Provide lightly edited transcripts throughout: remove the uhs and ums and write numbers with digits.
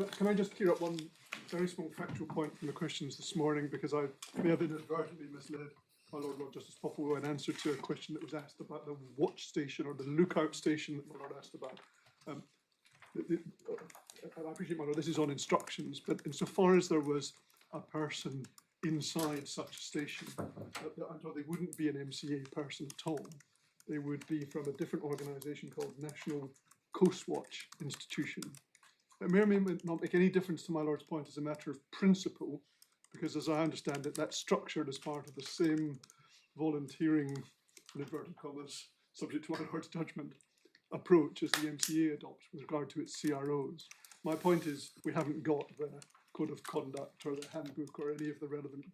Can I just clear up one very small factual point from the questions this morning, because I may have inadvertently misled my Lord Justice Popplewell in answer to a question that was asked about the watch station or the lookout station that my Lord asked about. And I appreciate, my Lord, this is on instructions, but insofar as there was a person inside such a station, I'm told they wouldn't be an MCA person at all. They would be from a different organisation called National Coastwatch Institution. It may or may not make any difference to my Lord's point as a matter of principle, because as I understand it, that's structured as part of the same volunteering, in inverted commas, subject to my Lord's judgment, approach as the MCA adopts with regard to its CROs. My point is we haven't got the code of conduct or the handbook or any of the relevant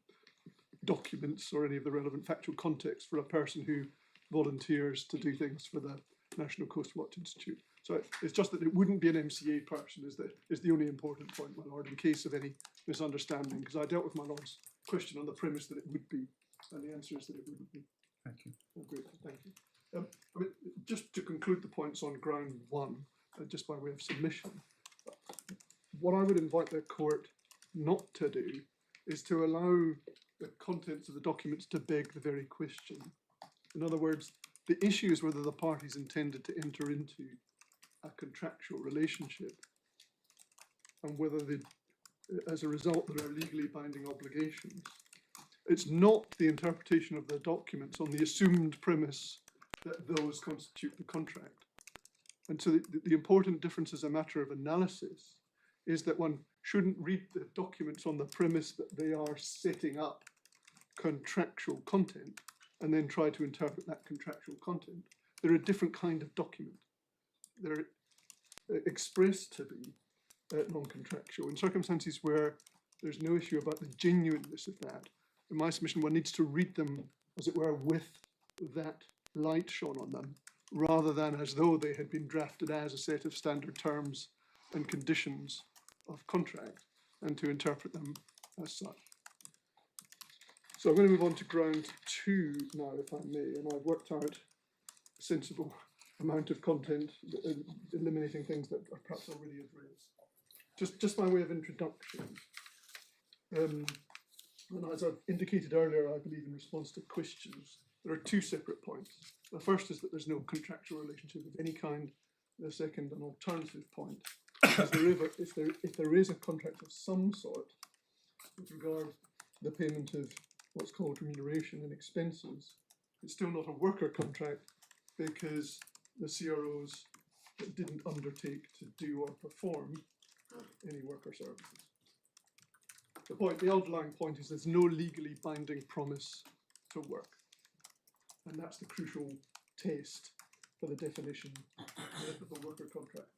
documents or any of the relevant factual context for a person who volunteers to do things for the National Coastwatch Institute. So it's just that it wouldn't be an MCA person is the only important point, my Lord, in case of any misunderstanding, because I dealt with my Lord's question on the premise that it would be, and the answer is that it wouldn't be. Thank you. Oh, great, thank you. I mean, just to conclude the points on ground one, just by way of submission, what I would invite the court not to do is to allow the contents of the documents to beg the very question. In other words, the issue is whether the parties intended to enter into a contractual relationship and whether they, as a result, there are legally binding obligations. It's not the interpretation of the documents on the assumed premise that those constitute the contract. And so the important difference as a matter of analysis is that one shouldn't read the documents on the premise that they are setting up contractual content and then try to interpret that contractual content. They're a different kind of document. They're expressed to be non-contractual in circumstances where there's no issue about the genuineness of that. In my submission, one needs to read them, as it were, with that light shone on them, rather than as though they had been drafted as a set of standard terms and conditions of contract, and to interpret them as such. So I'm going to move on to ground two now, if I may, and I've worked out a sensible amount of content, eliminating things that are perhaps already addressed. Just by way of introduction, and as I've indicated earlier, I believe in response to questions, there are two separate points. The first is that there's no contractual relationship of any kind. The second, an alternative point, is if there is a contract of some sort with regard to the payment of what's called remuneration and expenses, it's still not a worker contract because the CROs didn't undertake to do or perform any worker services. The underlying point is there's no legally binding promise to work. And that's the crucial test for the definition of a worker contract.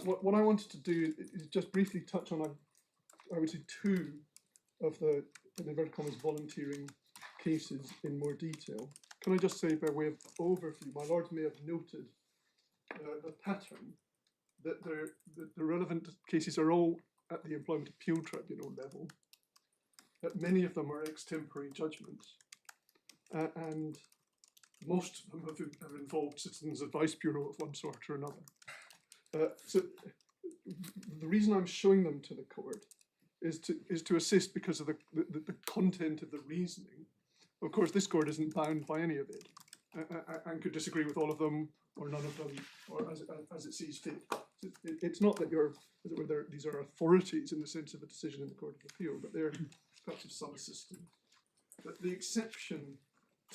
What I wanted to do is just briefly touch on, I would say, two of the, in inverted commas, volunteering cases in more detail. Can I just say, by way of overview, my Lord may have noted the pattern that the relevant cases are all at the Employment Appeals Tribunal level, that many of them are extempore judgments, and most of them have involved Citizens Advice Bureau of one sort or another. So the reason I'm showing them to the court is to assist because of the content of the reasoning. Of course, this court isn't bound by any of it, and could disagree with all of them or none of them, or as it sees fit. It's not that these are authorities in the sense of a decision in the Court of Appeal, but they're perhaps of some assistance. But the exception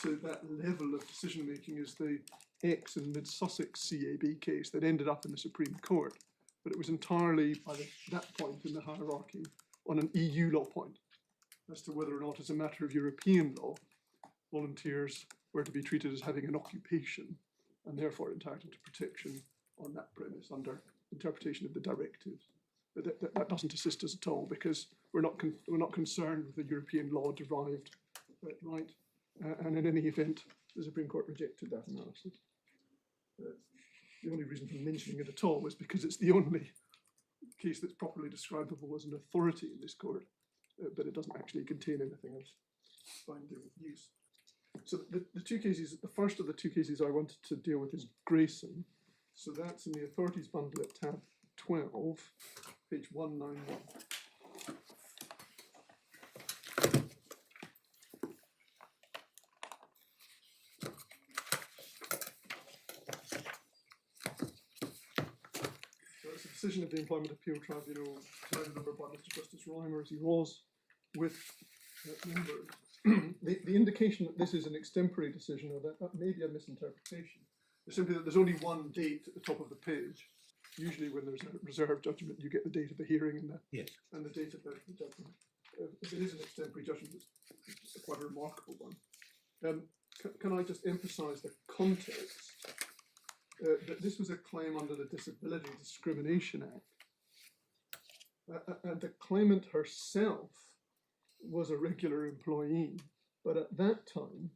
to that level of decision making is the X and Mid-Sussex CAB case that ended up in the Supreme Court, but it was entirely by that point in the hierarchy on an EU law point as to whether or not, as a matter of European law, volunteers were to be treated as having an occupation and therefore entitled to protection on that premise under interpretation of the directives. But that doesn't assist us at all, because we're not concerned with the European law derived right. And in any event, the Supreme Court rejected that analysis. The only reason for mentioning it at all was because it's the only case that's properly describable as an authority in this court, but it doesn't actually contain anything else binding use. So the two cases, the first of the two cases I wanted to deal with is Grayson. So that's in the authorities bundle at tab 12, page 191. So it's a decision of the Employment Appeal Tribunal, presided over by Mr. Justice Reimer, as he was, with members. The indication that this is an extempore decision, or that may be a misinterpretation, is simply that there's only one date at the top of the page. Usually when there's a reserved judgment, you get the date of the hearing and the date of the judgment. If it is an extempore judgment, it's quite a remarkable one. Can I just emphasise the context? That this was a claim under the Disability Discrimination Act. And the claimant herself was a regular employee, but at that time,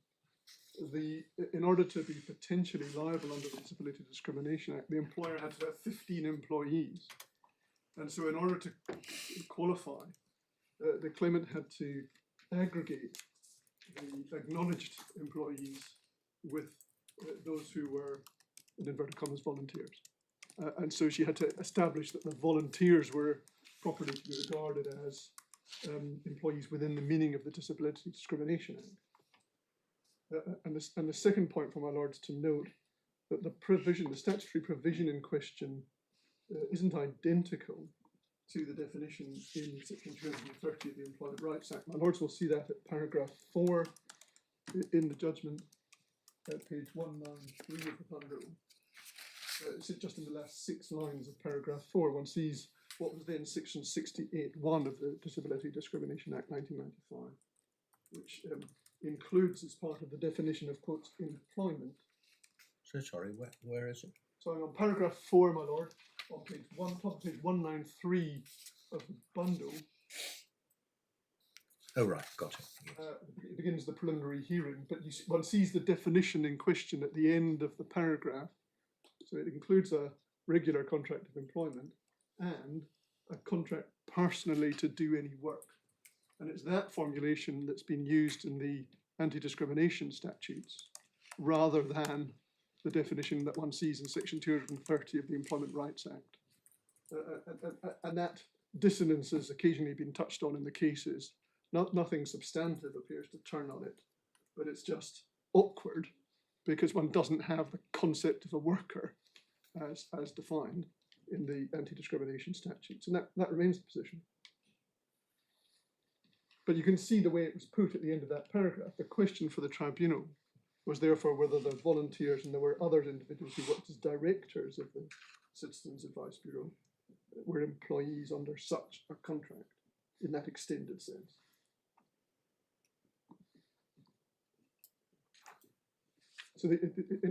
in order to be potentially liable under the Disability Discrimination Act, the employer had to have 15 employees. And so in order to qualify, the claimant had to aggregate the acknowledged employees with those who were, in inverted commas, volunteers. And so she had to establish that the volunteers were properly to be regarded as employees within the meaning of the Disability Discrimination Act. And the second point for my lords to note that the statutory provision in question isn't identical to the definition in section 230 of the Employment Rights Act. My lords will see that at paragraph 4 in the judgment at page 193 of the bundle. It's just in the last 6 lines of paragraph 4, one sees what was then section 68(1) of the Disability Discrimination Act 1995, which includes as part of the definition of, quote, employment. So sorry, where is it? So I'm on paragraph 4, my lord, on page 193 of the bundle. Oh, right, got it. Yes. It begins the preliminary hearing, but one sees the definition in question at the end of the paragraph. So it includes a regular contract of employment and a contract personally to do any work. And it's that formulation that's been used in the anti-discrimination statutes rather than the definition that one sees in section 230 of the Employment Rights Act. And that dissonance has occasionally been touched on in the cases. Nothing substantive appears to turn on it, but it's just awkward because one doesn't have the concept of a worker as defined in the anti-discrimination statutes, and that remains the position. But you can see the way it was put at the end of that paragraph. The question for the tribunal was therefore whether the volunteers, and there were other individuals who worked as directors of the Citizens Advice Bureau, were employees under such a contract in that extended sense. So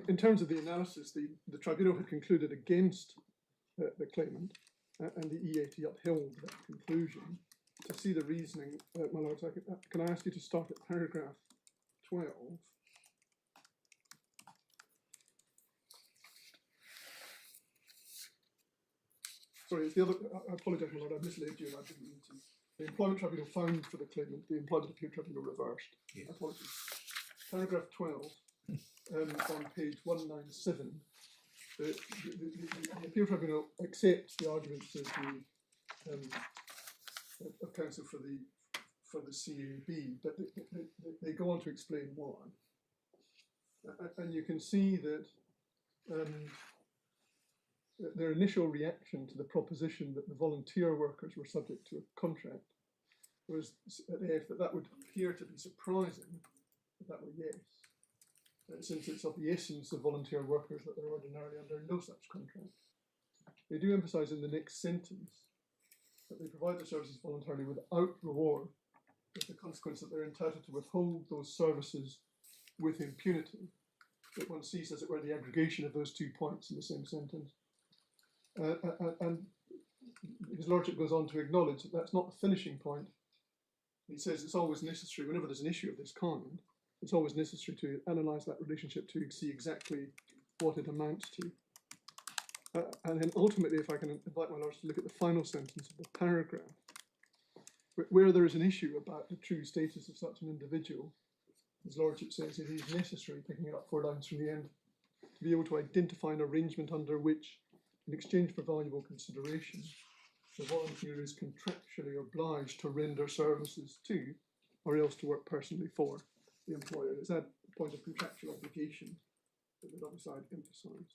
in terms of the analysis, the tribunal had concluded against the claimant, and the EAT upheld that conclusion. To see the reasoning, my lords, can I ask you to start at paragraph 12? Sorry, it's the other, I apologise, my lord, I misled you and I didn't mean to. The Employment Tribunal found for the claimant, the Employment Appeal Tribunal reversed. Yes. Apologies. Paragraph 12, on page 197, the Appeal Tribunal accepts the arguments of counsel for the CAB, but they go on to explain why. And you can see that their initial reaction to the proposition that the volunteer workers were subject to a contract was that would appear to be surprising, if that were yes, since it's of the essence of volunteer workers that they're ordinarily under no such contract. They do emphasise in the next sentence that they provide their services voluntarily without reward, with the consequence that they're entitled to withhold those services with impunity. That one sees, as it were, the aggregation of those 2 points in the same sentence. And his lordship goes on to acknowledge that that's not the finishing point. He says it's always necessary, whenever there's an issue of this kind, it's always necessary to analyse that relationship to see exactly what it amounts to. And then ultimately, if I can invite my lords to look at the final sentence of the paragraph, where there is an issue about the true status of such an individual, his lordship says it is necessary, picking it up 4 lines from the end, to be able to identify an arrangement under which in exchange for valuable consideration, the volunteer is contractually obliged to render services to, or else to work personally for, the employer. It's that point of contractual obligation that the other side emphasise.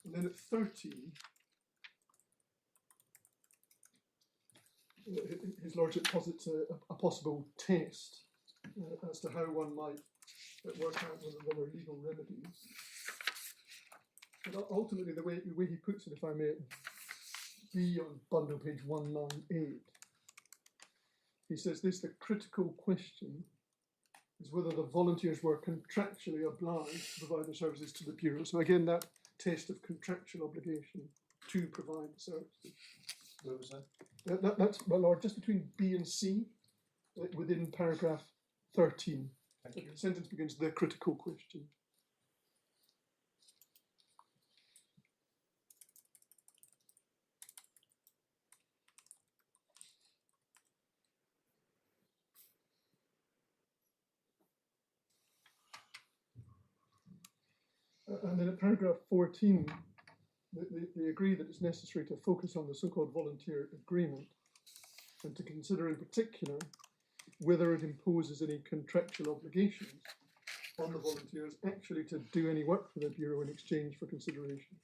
And then at 13, His Lordship posits a possible test as to how one might work out whether there are legal remedies. But ultimately, the way he puts it, if I may, be on bundle page 198, he says this: the critical question is whether the volunteers were contractually obliged to provide the services to the Bureau. So again, that test of contractual obligation to provide the services. Where was that? That's, my Lord, just between B and C, within paragraph 13. Thank you. The sentence begins, the critical question. And then at paragraph 14, they agree that it's necessary to focus on the so-called volunteer agreement and to consider in particular whether it imposes any contractual obligations on the volunteers actually to do any work for the Bureau in exchange for consideration.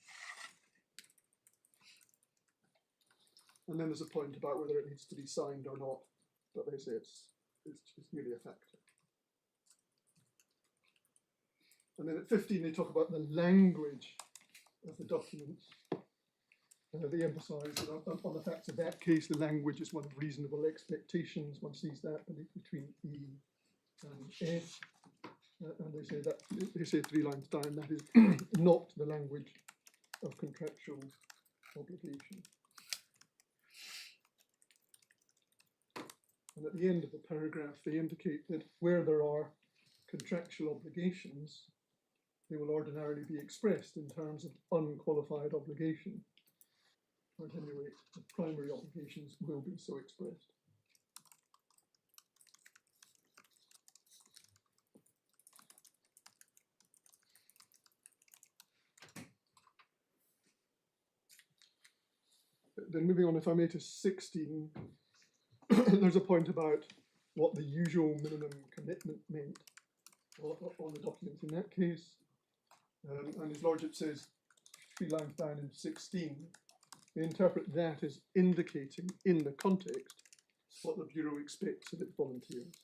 And then there's a point about whether it needs to be signed or not, but they say it's merely a factor. And then at 15, they talk about the language of the documents. They emphasise that on the facts of that case, the language is one of reasonable expectations. One sees that between E and F. And they say 3 lines down, that is not the language of contractual obligation. And at the end of the paragraph, they indicate that where there are contractual obligations, they will ordinarily be expressed in terms of unqualified obligation. Or at any rate, the primary obligations will be so expressed. Then moving on, if I may, to 16, there's a point about what the usual minimum commitment meant on the documents in that case. And His Lordship says, 3 lines down in 16, they interpret that as indicating in the context what the Bureau expects of its volunteers.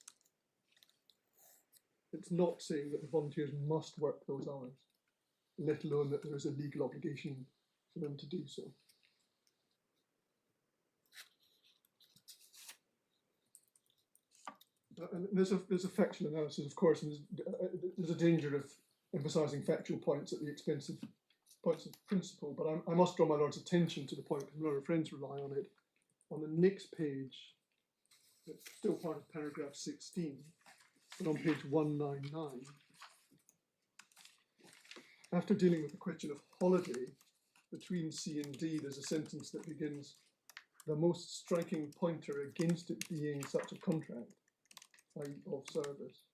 It's not saying that the volunteers must work those hours, let alone that there is a legal obligation for them to do so. And there's a factual analysis, of course, and there's a danger of emphasising factual points at the expense of points of principle, but I must draw my Lord's attention to the point, because a lot of friends rely on it. On the next page, it's still part of paragraph 16, but on page 199, after dealing with the question of holiday, between C and D, there's a sentence that begins, the most striking pointer against it being such a contract, i.e. of service,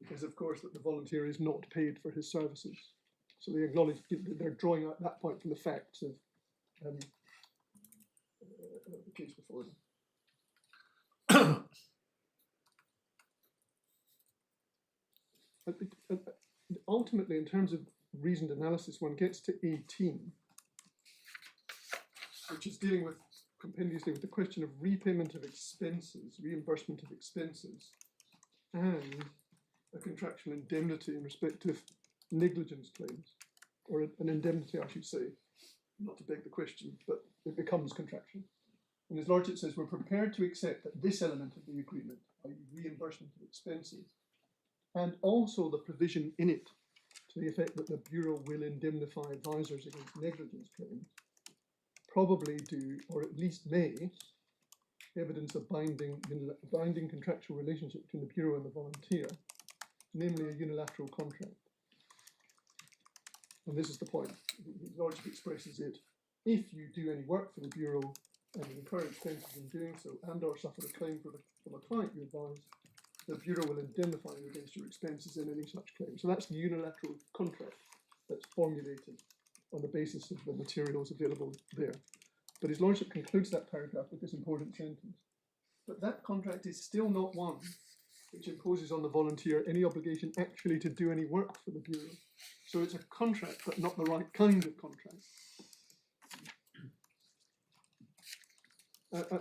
is of course that the volunteer is not paid for his services. So they acknowledge that they're drawing out that point from the facts of the case before them. Ultimately, in terms of reasoned analysis, one gets to 18, which is dealing with compendiously with the question of repayment of expenses, reimbursement of expenses, and a contractual indemnity in respect of negligence claims, or an indemnity, I should say, not to beg the question, but it becomes contractual. And His Lordship says we're prepared to accept that this element of the agreement, i.e. reimbursement of expenses, and also the provision in it to the effect that the Bureau will indemnify advisors against negligence claims, probably do, or at least may, evidence a binding contractual relationship between the Bureau and the volunteer, namely a unilateral contract. And this is the point. His Lordship expresses it. If you do any work for the Bureau and incur expenses in doing so, and or suffer a claim from a client you advise, the Bureau will indemnify you against your expenses in any such claim. So that's the unilateral contract that's formulated on the basis of the materials available there. But His Lordship concludes that paragraph with this important sentence. But that contract is still not one which imposes on the volunteer any obligation actually to do any work for the Bureau. So it's a contract, but not the right kind of contract.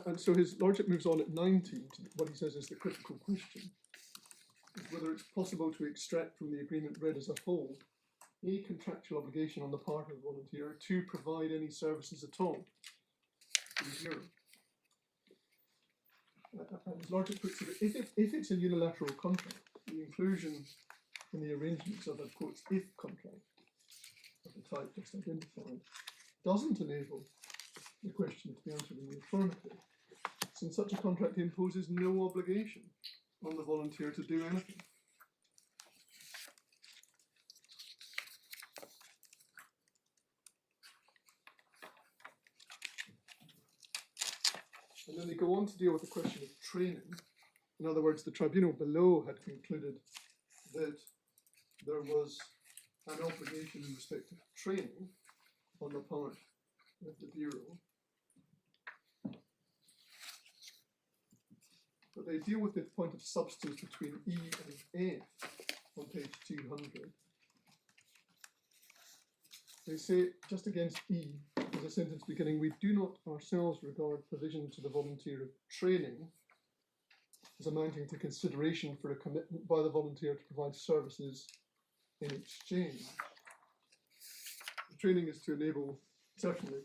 And so His Lordship moves on at 19 to what he says is the critical question, is whether it's possible to extract from the agreement read as a whole a contractual obligation on the part of the volunteer to provide any services at all to the Bureau. And His Lordship puts it, if it's a unilateral contract, the inclusion in the arrangements of a, quote, if contract of the type just identified doesn't enable the question to be answered in the affirmative, since such a contract imposes no obligation on the volunteer to do anything. And then they go on to deal with the question of training. In other words, the tribunal below had concluded that there was an obligation in respect of training on the part of the Bureau. But they deal with the point of substance between E and F on page 200. They say, just against E, there's a sentence beginning, we do not ourselves regard provision to the volunteer of training as amounting to consideration for a commitment by the volunteer to provide services in exchange. The training is to enable, certainly,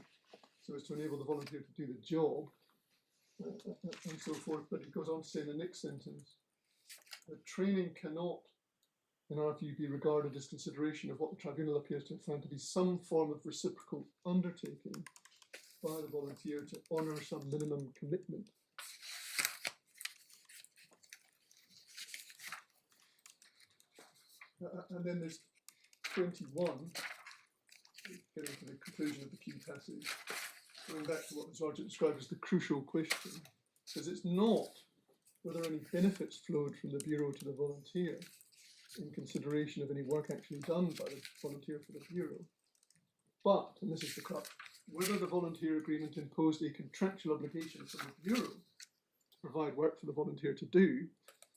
so as to enable the volunteer to do the job, and so forth, but it goes on to say in the next sentence that training cannot, in our view, be regarded as consideration of what the tribunal appears to have found to be some form of reciprocal undertaking by the volunteer to honour some minimum commitment. And then there's 21, getting to the conclusion of the key passage, going back to what the Sergeant described as the crucial question, because it's not whether any benefits flowed from the Bureau to the volunteer in consideration of any work actually done by the volunteer for the Bureau, but, and this is the crux, whether the volunteer agreement imposed a contractual obligation from the Bureau to provide work for the volunteer to do,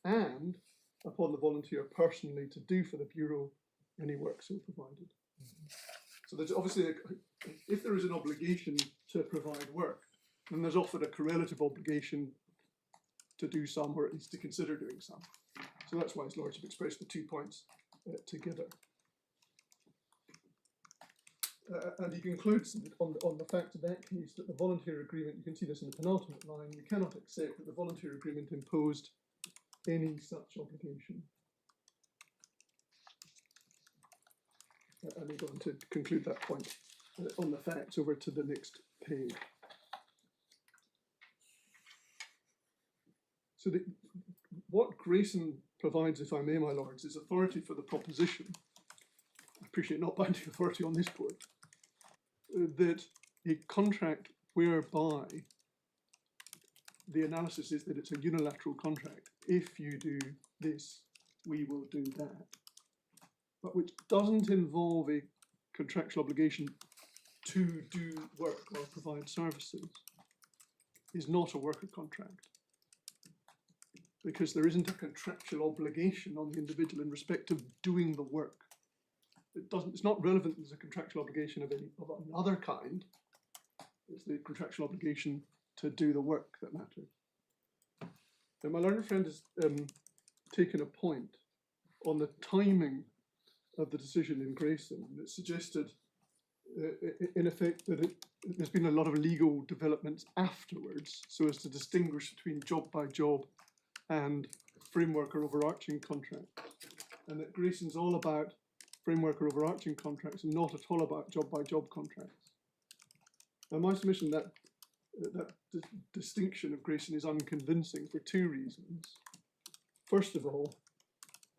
and upon the volunteer personally to do for the Bureau any work so provided. So there's obviously, if there is an obligation to provide work, then there's often a correlative obligation to do some, or at least to consider doing some. So that's why His Lordship expressed the 2 points together. And he concludes on the fact of that case that the volunteer agreement, you can see this in the penultimate line, we cannot accept that the volunteer agreement imposed any such obligation. And we go on to conclude that point on the facts over to the next page. So what Grayson provides, if I may, my lords, is authority for the proposition, I appreciate not binding authority on this point, that a contract whereby the analysis is that it's a unilateral contract, if you do this, we will do that, but which doesn't involve a contractual obligation to do work or provide services, is not a worker contract, because there isn't a contractual obligation on the individual in respect of doing the work. It's not relevant as a contractual obligation of another kind. It's the contractual obligation to do the work that matters. Now, my learned friend has taken a point on the timing of the decision in Grayson that suggested, in effect, that there's been a lot of legal developments afterwards so as to distinguish between job by job and framework or overarching contracts, and that Grayson's all about framework or overarching contracts and not at all about job by job contracts. Now, my submission that distinction of Grayson is unconvincing for 2 reasons. First of all,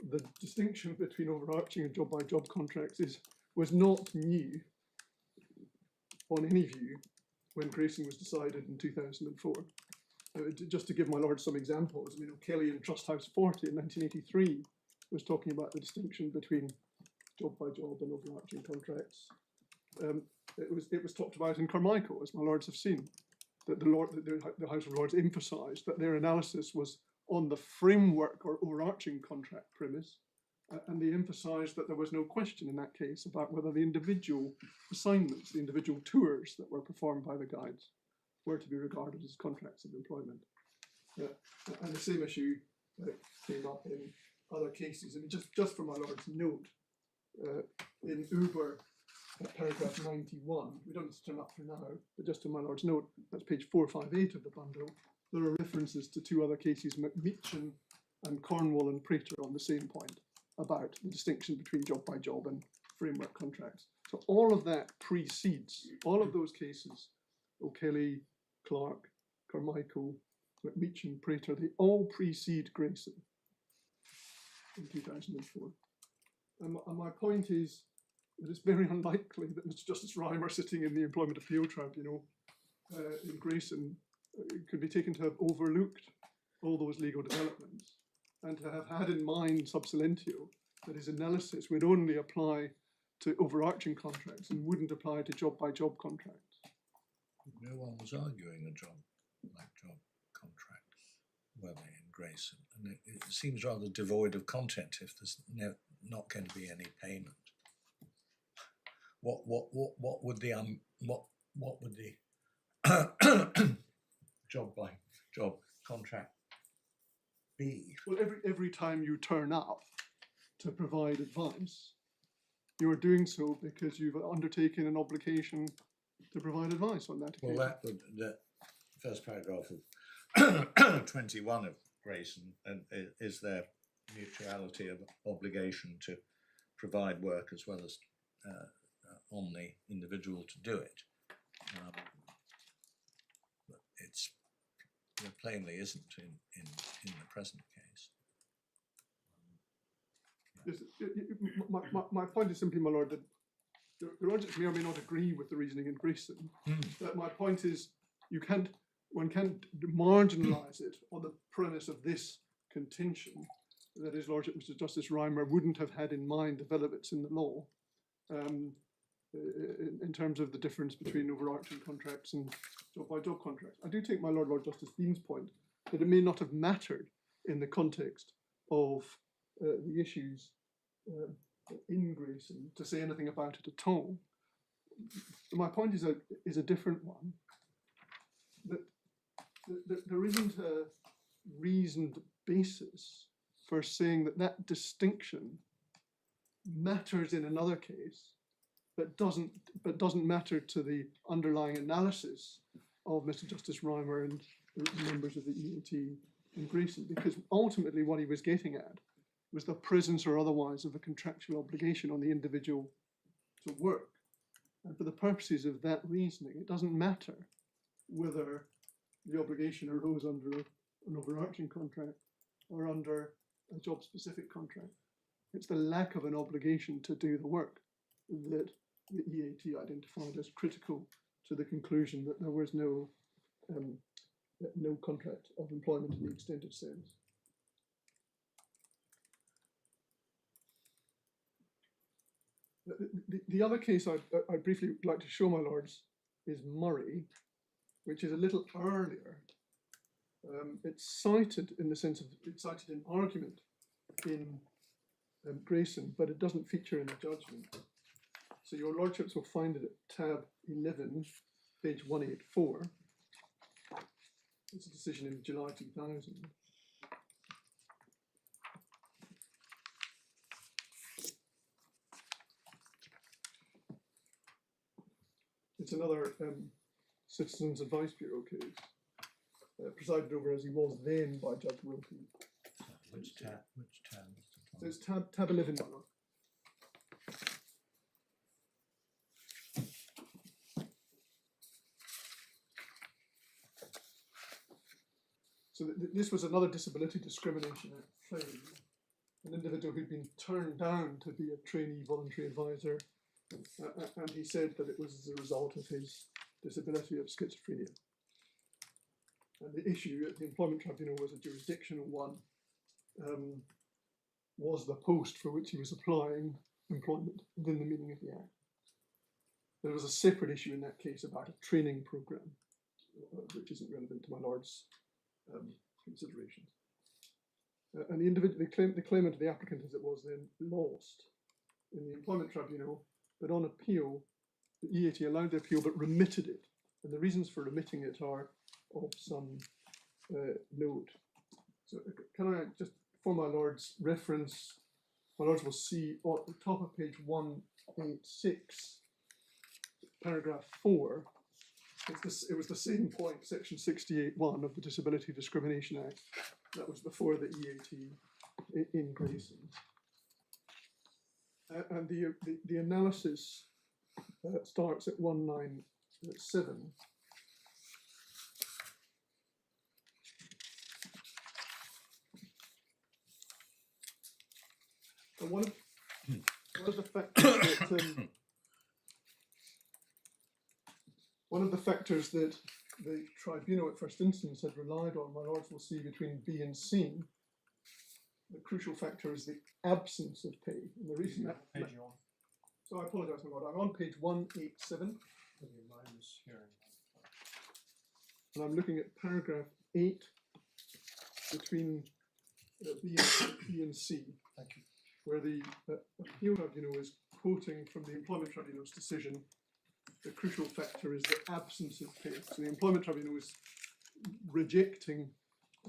the distinction between overarching and job by job contracts was not new on any view when Grayson was decided in 2004. Just to give my lord some examples, I mean, O'Kelly in Trust House 40 in 1983 was talking about the distinction between job by job and overarching contracts. It was talked about in Carmichael, as my lords have seen, that the House of Lords emphasised that their analysis was on the framework or overarching contract premise, and they emphasised that there was no question in that case about whether the individual assignments, the individual tours that were performed by the guides, were to be regarded as contracts of employment. And the same issue came up in other cases. I mean, just for my lord's note, in Uber, paragraph 91, we don't need to turn up for now, but just to my lord's note, that's page 458 of the bundle, there are references to two other cases, McMeechan and Cornwall and Prater, on the same point about the distinction between job by job and framework contracts. So all of that precedes, all of those cases, O'Kelly, Clark, Carmichael, McMeechan, Prater, they all precede Grayson in 2004. And my point is that it's very unlikely that Mr. Justice Reimer, sitting in the Employment Appeals Tribunal in Grayson, could be taken to have overlooked all those legal developments and to have had in mind sub silentio that his analysis would only apply to overarching contracts and wouldn't apply to job by job contracts. No one was arguing a job contract, were they, in Grayson? And it seems rather devoid of content if there's not going to be any payment. What would the job by job contract be? Well, every time you turn up to provide advice, you are doing so because you've undertaken an obligation to provide advice on that occasion. Well, the first paragraph of 21 of Grayson is their mutuality of obligation to provide work as well as on the individual to do it. But it plainly isn't in the present case. My point is simply, my lord, that the logic may or may not agree with the reasoning in Grayson. But my point is, one can't marginalise it on the premise of this contention that His Lordship Mr. Justice Reimer wouldn't have had in mind developments in the law in terms of the difference between overarching contracts and job by job contracts. I do take my Lord Justice Dean's point that it may not have mattered in the context of the issues in Grayson to say anything about it at all. My point is a different one. That there isn't a reasoned basis for saying that distinction matters in another case, but doesn't matter to the underlying analysis of Mr. Justice Reimer and the members of the EAT in Grayson, because ultimately what he was getting at was the presence or otherwise of a contractual obligation on the individual to work. And for the purposes of that reasoning, it doesn't matter whether the obligation arose under an overarching contract or under a job-specific contract. It's the lack of an obligation to do the work that the EAT identified as critical to the conclusion that there was no contract of employment in the extended sense. The other case I'd briefly like to show, my lords, is Murray, which is a little earlier. It's cited in the sense of, it's cited in argument in Grayson, but it doesn't feature in the judgment. So your lordships will find it at tab 11, page 184. It's a decision in July 2000. It's another Citizens Advice Bureau case, presided over as he was then by Judge Wilkie. Which tab? So it's tab 11, my lord. So this was another disability discrimination claim. An individual who'd been turned down to be a trainee voluntary advisor, and he said that it was as a result of his disability of schizophrenia. And the issue at the Employment Tribunal was a jurisdictional one. Was the post for which he was applying employment within the meaning of the Act. There was a separate issue in that case about a training programme, which isn't relevant to my Lord's considerations. And the claimant, the applicant as it was then, lost in the Employment Tribunal, but on appeal, the EAT allowed the appeal but remitted it. And the reasons for remitting it are of some note. So can I just, for my Lord's reference, my Lords will see at the top of page 186, paragraph 4, it was the same point, section 68(1) of the Disability Discrimination Act. That was before the EAT in Grayson. And the analysis starts at 197. And one of the factors that one of the factors that the tribunal at first instance had relied on, my Lords will see between B and C, the crucial factor is the absence of pay. And the reason that, so I apologise, my Lord, I'm on page 187. And I'm looking at paragraph 8 between B and C. Thank you. Where the appeal tribunal is quoting from the Employment Tribunal's decision. The crucial factor is the absence of pay. So the Employment Tribunal is rejecting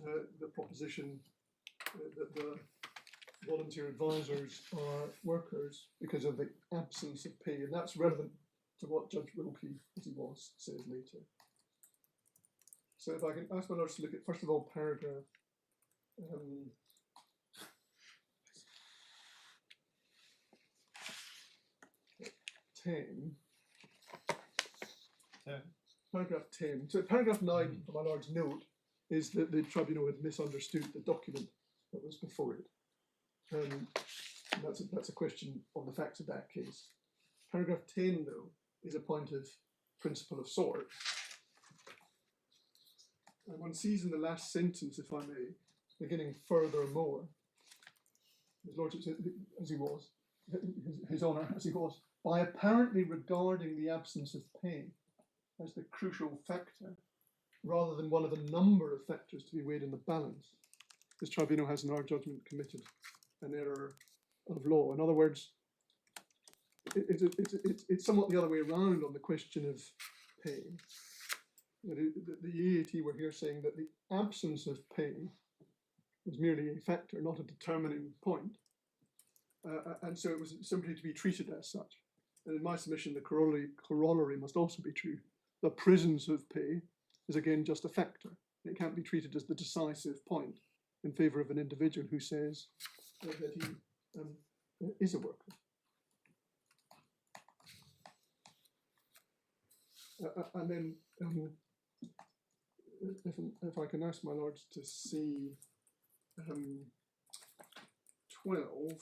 the proposition that the volunteer advisors are workers because of the absence of pay, and that's relevant to what Judge Wilkie, as he was, says later. So if I can ask my Lords to look at, first of all, paragraph 10. Paragraph 10. So paragraph 9 of my Lord's note is that the tribunal had misunderstood the document that was before it. And that's a question on the facts of that case. Paragraph 10, though, is a point of principle of sort. And one sees in the last sentence, if I may, beginning furthermore, his Lordship, as he was, his Honour, as he was, by apparently regarding the absence of pay as the crucial factor, rather than one of a number of factors to be weighed in the balance, this tribunal has, in our judgment, committed an error of law. In other words, it's somewhat the other way around on the question of pay. The EAT were here saying that the absence of pay was merely a factor, not a determining point, and so it was simply to be treated as such. And in my submission, the corollary must also be true. The presence of pay is again just a factor. It can't be treated as the decisive point in favour of an individual who says that he is a worker. And then, if I can ask my Lords to see 12.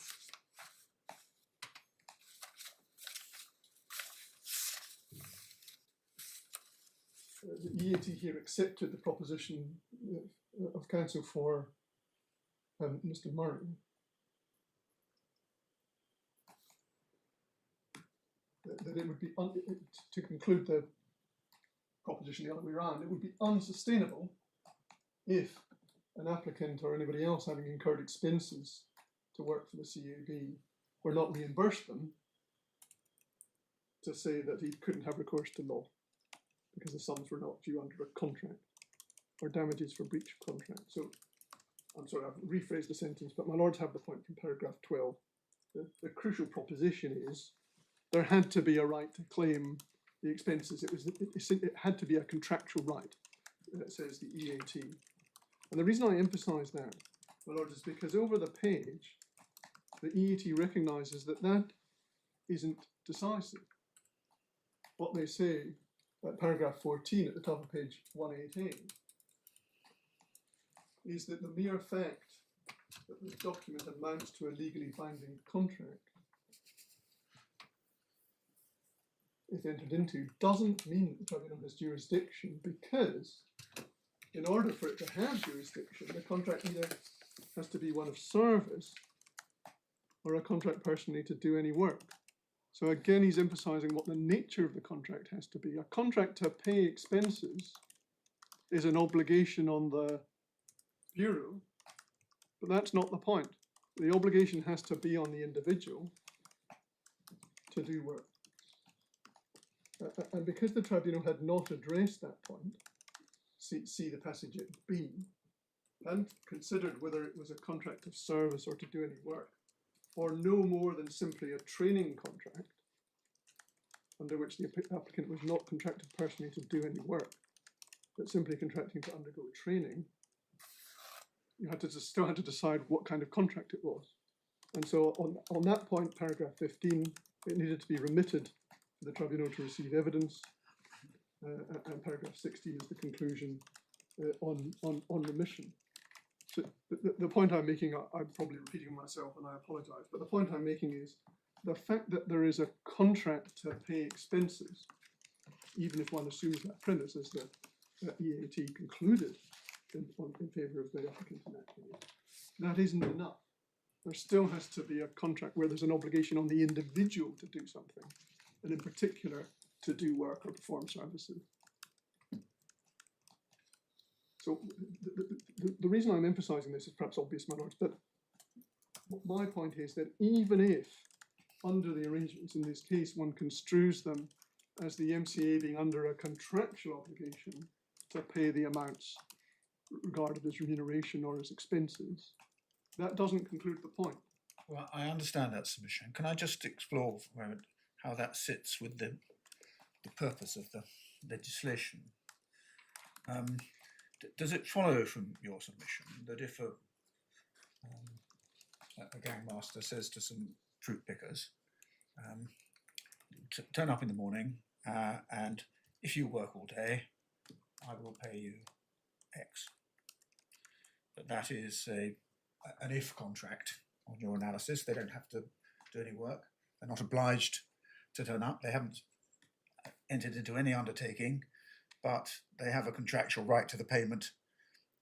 The EAT here accepted the proposition of counsel for Mr. Murray. That it would be, to conclude the proposition the other way around, it would be unsustainable if an applicant or anybody else having incurred expenses to work for the CAB were not reimbursed them, to say that he couldn't have recourse to law because the sums were not due under a contract, or damages for breach of contract. So, I'm sorry, I've rephrased the sentence, but my Lords have the point from paragraph 12. The crucial proposition is there had to be a right to claim the expenses. It had to be a contractual right, says the EAT. And the reason I emphasise that, my Lord, is because over the page, the EAT recognises that that isn't decisive. What they say at paragraph 14 at the top of page 188 is that the mere fact that the document amounts to a legally binding contract, if entered into, doesn't mean that the tribunal has jurisdiction, because in order for it to have jurisdiction, the contract either has to be one of service or a contract personally to do any work. So again, he's emphasising what the nature of the contract has to be. A contract to pay expenses is an obligation on the Bureau, but that's not the point. The obligation has to be on the individual to do work. And because the tribunal had not addressed that point, see the passage at B, and considered whether it was a contract of service or to do any work, or no more than simply a training contract, under which the applicant was not contracted personally to do any work, but simply contracting to undergo training, you had to still had to decide what kind of contract it was. And so on that point, paragraph 15, it needed to be remitted to the tribunal to receive evidence, and paragraph 16 is the conclusion on remission. So the point I'm making, I'm probably repeating myself and I apologise, but the point I'm making is the fact that there is a contract to pay expenses, even if one assumes that premise, as the EAT concluded in favour of the applicant in that case, that isn't enough. There still has to be a contract where there's an obligation on the individual to do something, and in particular to do work or perform services. So the reason I'm emphasising this is perhaps obvious, my lords, but my point is that even if, under the arrangements in this case, one construes them as the MCA being under a contractual obligation to pay the amounts regarded as remuneration or as expenses, that doesn't conclude the point. Well, I understand that submission. Can I just explore for a moment how that sits with the purpose of the legislation? Does it follow from your submission that if a gangmaster says to some fruit pickers, turn up in the morning and if you work all day, I will pay you X. That is an if contract on your analysis. They don't have to do any work. They're not obliged to turn up. They haven't entered into any undertaking, but they have a contractual right to the payment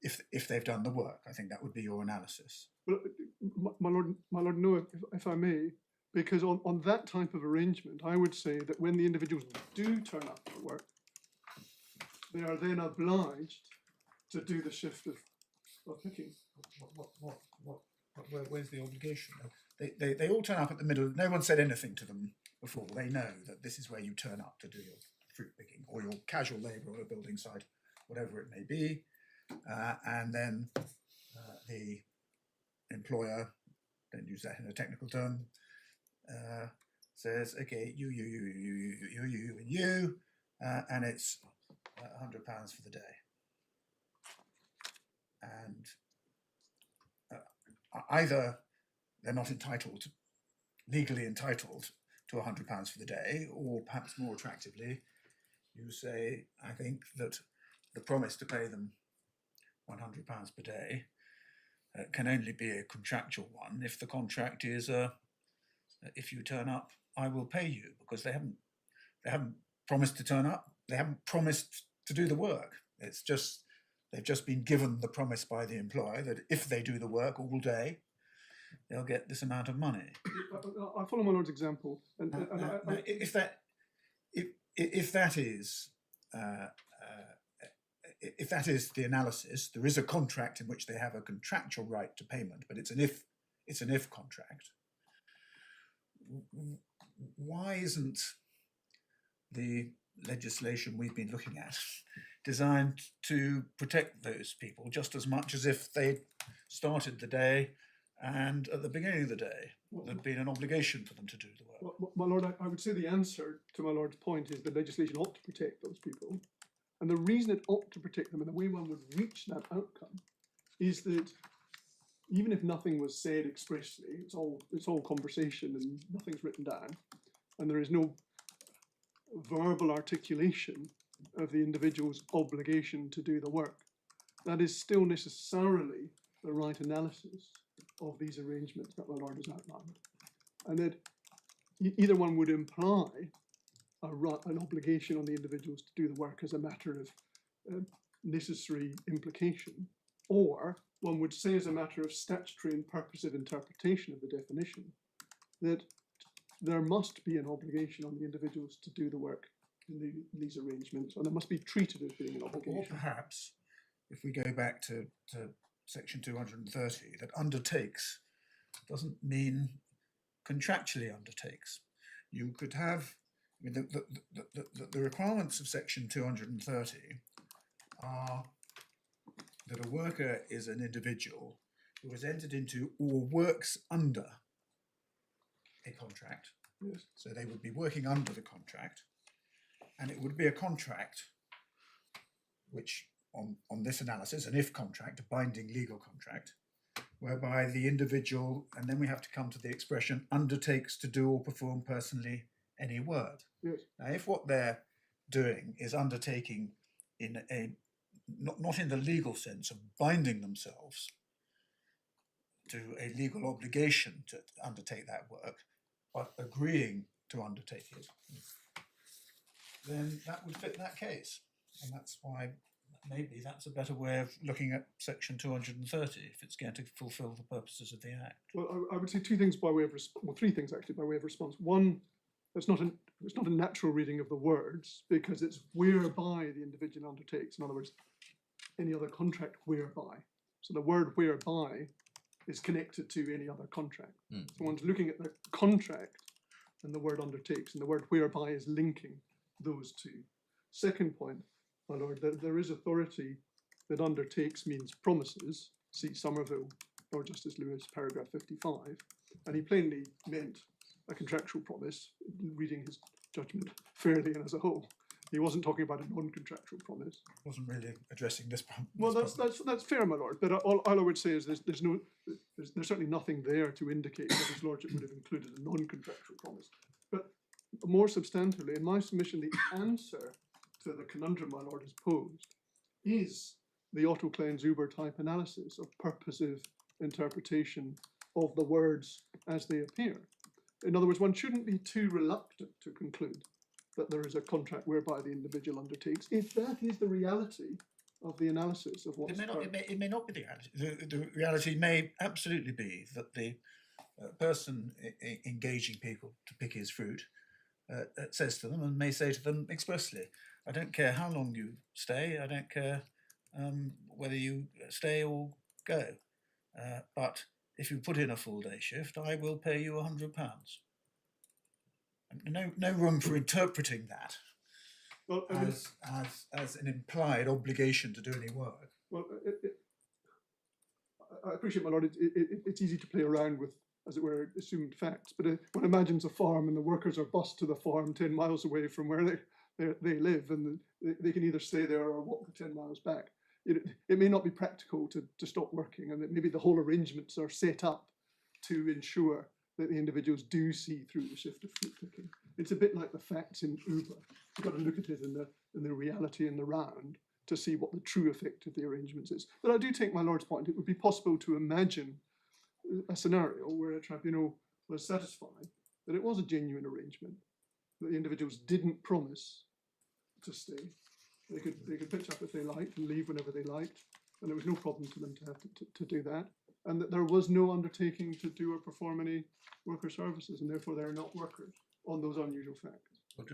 if they've done the work. I think that would be your analysis. Well, my lord, no, if I may, because on that type of arrangement, I would say that when the individuals do turn up for work, they are then obliged to do the shift of picking. Where's the obligation? They all turn up at the middle. No one said anything to them before. They know that this is where you turn up to do your fruit picking or your casual labour on a building site, whatever it may be. And then the employer, don't use that in a technical term, says, okay, you, and you, and it's £100 for the day. And either they're not legally entitled to £100 for the day, or perhaps more attractively, you say, I think that the promise to pay them £100 per day can only be a contractual one if the contract is if you turn up, I will pay you, because they haven't promised to turn up, they haven't promised to do the work. It's just they've just been given the promise by the employer that if they do the work all day, they'll get this amount of money. I follow my lord's example, if that is the analysis, there is a contract in which they have a contractual right to payment, but it's an if contract. Why isn't the legislation we've been looking at designed to protect those people just as much as if they started the day and at the beginning of the day there'd been an obligation for them to do the work? Well, my lord, I would say the answer to my lord's point is the legislation ought to protect those people. And the reason it ought to protect them and the way one would reach that outcome is that even if nothing was said expressly, it's all conversation and nothing's written down, and there is no verbal articulation of the individual's obligation to do the work, that is still necessarily the right analysis of these arrangements that my lord has outlined. And that either one would imply an obligation on the individuals to do the work as a matter of necessary implication, or one would say as a matter of statutory and purposive interpretation of the definition that there must be an obligation on the individuals to do the work in these arrangements, and it must be treated as being an Or obligation. perhaps, if we go back to section 230, that undertakes doesn't mean contractually undertakes. You could have, I mean, the requirements of section 230 are that a worker is an individual who has entered into or works under a contract. Yes. So they would be working under the contract, and it would be a contract which, on this analysis, an if contract, a binding legal contract, whereby the individual, and then we have to come to the expression, undertakes to do or perform personally any work. Yes. Now, if what they're doing is undertaking in a, not in the legal sense of binding themselves to a legal obligation to undertake that work, but agreeing to undertake it, then that would fit that case. And that's why maybe that's a better way of looking at section 230 if it's going to fulfil the purposes of the Act. Well, I would say two things by way of well, three things actually by way of response. One, it's not a natural reading of the words, because it's whereby the individual undertakes. In other words, any other contract whereby. So the word whereby is connected to any other contract. Mm. So one's looking at the contract and the word undertakes, and the word whereby is linking those two. Second point, my lord, there is authority that undertakes means promises. See Somerville, Lord Justice Lewis, paragraph 55, and he plainly meant a contractual promise, reading his judgment fairly and as a whole. He wasn't talking about a non-contractual promise. Wasn't really addressing this problem. Well, that's fair, my lord. But all I would say is there's certainly nothing there to indicate that his lordship would have included a non-contractual promise. But more substantively, in my submission, the answer to the conundrum my lord has posed is the Otto Klein-Zuber type analysis of purposive interpretation of the words as they appear. In other words, one shouldn't be too reluctant to conclude that there is a contract whereby the individual undertakes, if that is the reality of the analysis of what's It may not be the reality. The reality may absolutely be that the person engaging people to pick his fruit says to them, and may say to them expressly, I don't care how long you stay, I don't care whether you stay or go, but if you put in a full day shift, I will pay you £100. No room for interpreting that well, as an implied obligation to do any work. Well, I appreciate, my lord, it's easy to play around with, as it were, assumed facts, but one imagines a farm and the workers are bused to the farm 10 miles away from where they live, and they can either stay there or walk the 10 miles back. It may not be practical to stop working, and that maybe the whole arrangements are set up to ensure that the individuals do see through the shift of fruit picking. It's a bit like the facts in Uber. You've got to look at it in the reality in the round to see what the true effect of the arrangements is. But I do take my lord's point. It would be possible to imagine a scenario where a tribunal was satisfied that it was a genuine arrangement, that the individuals didn't promise to stay. They could pitch up if they liked and leave whenever they liked, and there was no problem to them to have to do that, and that there was no undertaking to do or perform any worker services, and therefore they're not workers on those unusual facts. Well,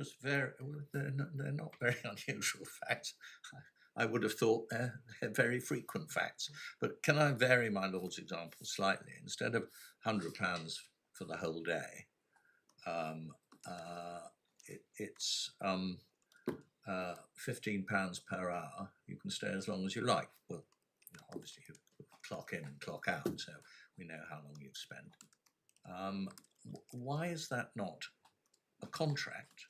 they're not very unusual facts. I would have thought they're very frequent facts. But can I vary my lord's example slightly? Instead of £100 for the whole day, it's £15 per hour. You can stay as long as you like. Well, obviously you clock in and clock out, so we know how long you've spent. Why is that not a contract?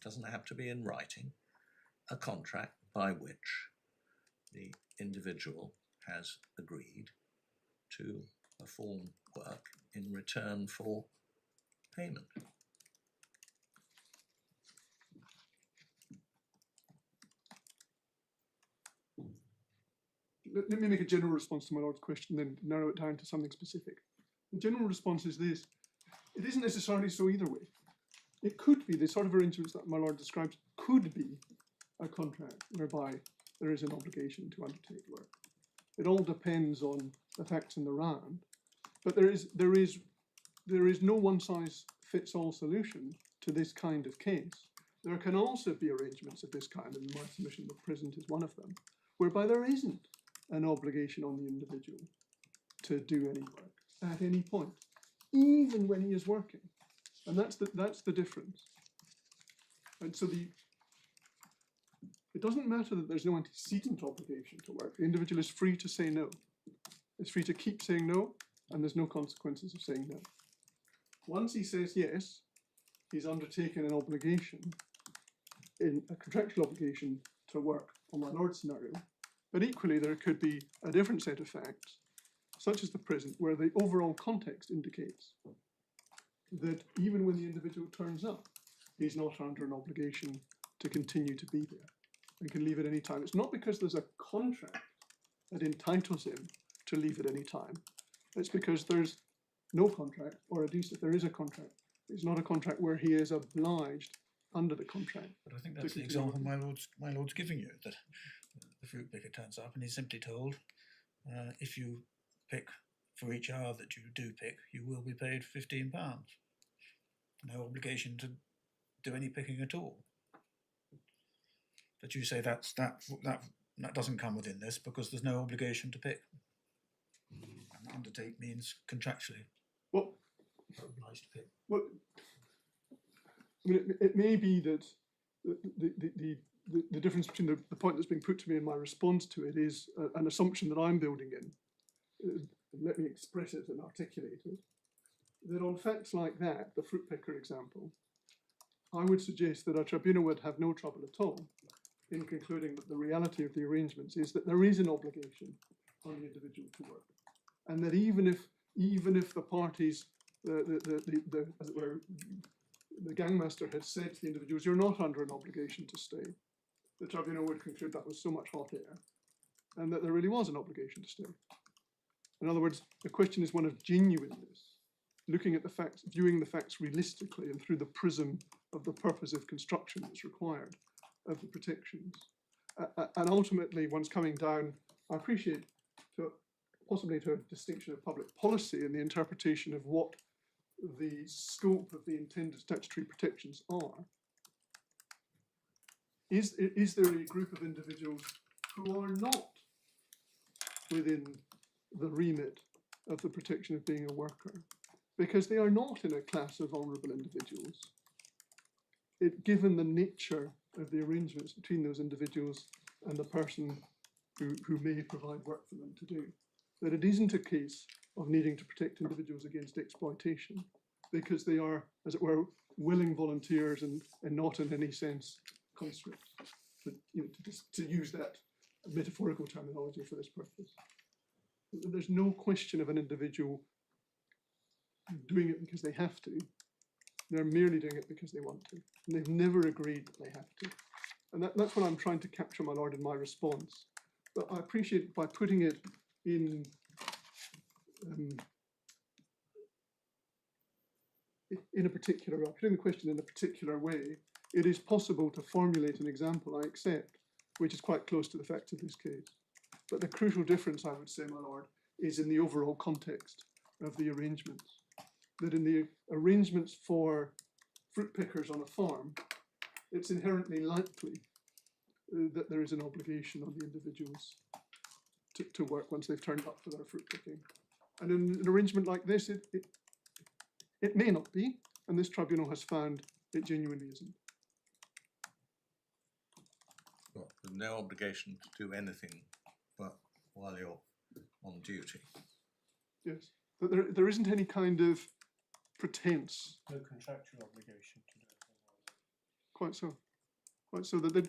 Doesn't have to be in writing. A contract by which the individual has agreed to perform work in return for payment. Let me make a general response to my lord's question, then narrow it down to something specific. The general response is this: it isn't necessarily so either way. It could be, the sort of arrangements that my lord describes could be a contract whereby there is an obligation to undertake work. It all depends on the facts in the round, but there is there is no one-size-fits-all solution to this kind of case. There can also be arrangements of this kind, and my submission of present is one of them, whereby there isn't an obligation on the individual to do any work at any point, even when he is working. And that's the difference. And so it doesn't matter that there's no antecedent obligation to work. The individual is free to say no. It's free to keep saying no, and there's no consequences of saying no. Once he says yes, he's undertaken an obligation, in a contractual obligation to work on my Lord's scenario. But equally, there could be a different set of facts, such as the present, where the overall context indicates that even when the individual turns up, he's not under an obligation to continue to be there and can leave at any time. It's not because there's a contract that entitles him to leave at any time. It's because there's no contract, or at least if there is a contract, it's not a contract where he is obliged under the contract. But I think that's the example my lord's giving you, that the fruit picker turns up and he's simply told, if you pick for each hour that you do pick, you will be paid £15. No obligation to do any picking at all. But you say that doesn't come within this because there's no obligation to pick. And undertake means contractually. Well, obliged to pick. Well, I mean, it may be that the difference between the point that's being put to me and my response to it is an assumption that I'm building in. Let me express it and articulate it. That on facts like that, the fruit picker example, I would suggest that a tribunal would have no trouble at all in concluding that the reality of the arrangements is that there is an obligation on the individual to work, and that even if the parties, as it were, the gangmaster had said to the individuals, "You're not under an obligation to stay," the tribunal would conclude that was so much hot air, and that there really was an obligation to stay. In other words, the question is one of genuineness, looking at the facts, viewing the facts realistically and through the prism of the purposive construction that's required of the protections. And ultimately, one's coming down, I appreciate, possibly to a distinction of public policy in the interpretation of what the scope of the intended statutory protections are. Is there a group of individuals who are not within the remit of the protection of being a worker, because they are not in a class of vulnerable individuals, given the nature of the arrangements between those individuals and the person who may provide work for them to do, that it isn't a case of needing to protect individuals against exploitation, because they are, as it were, willing volunteers and not in any sense conscripts, but, to use that metaphorical terminology for this purpose. There's no question of an individual doing it because they have to. They're merely doing it because they want to. And they've never agreed that they have to. And that's what I'm trying to capture, my lord, in my response. But I appreciate by putting it in a particular, putting the question in a particular way, it is possible to formulate an example, I accept, which is quite close to the facts of this case. But the crucial difference, I would say, my lord, is in the overall context of the arrangements. That in the arrangements for fruit pickers on a farm, it's inherently likely that there is an obligation on the individuals to work once they've turned up for their fruit picking. And in an arrangement like this, it may not be, and this tribunal has found it genuinely isn't. Well, there's no obligation to do anything but while you're on duty. Yes, but there isn't any kind of pretense. No contractual obligation to do it. Quite so. Quite so. That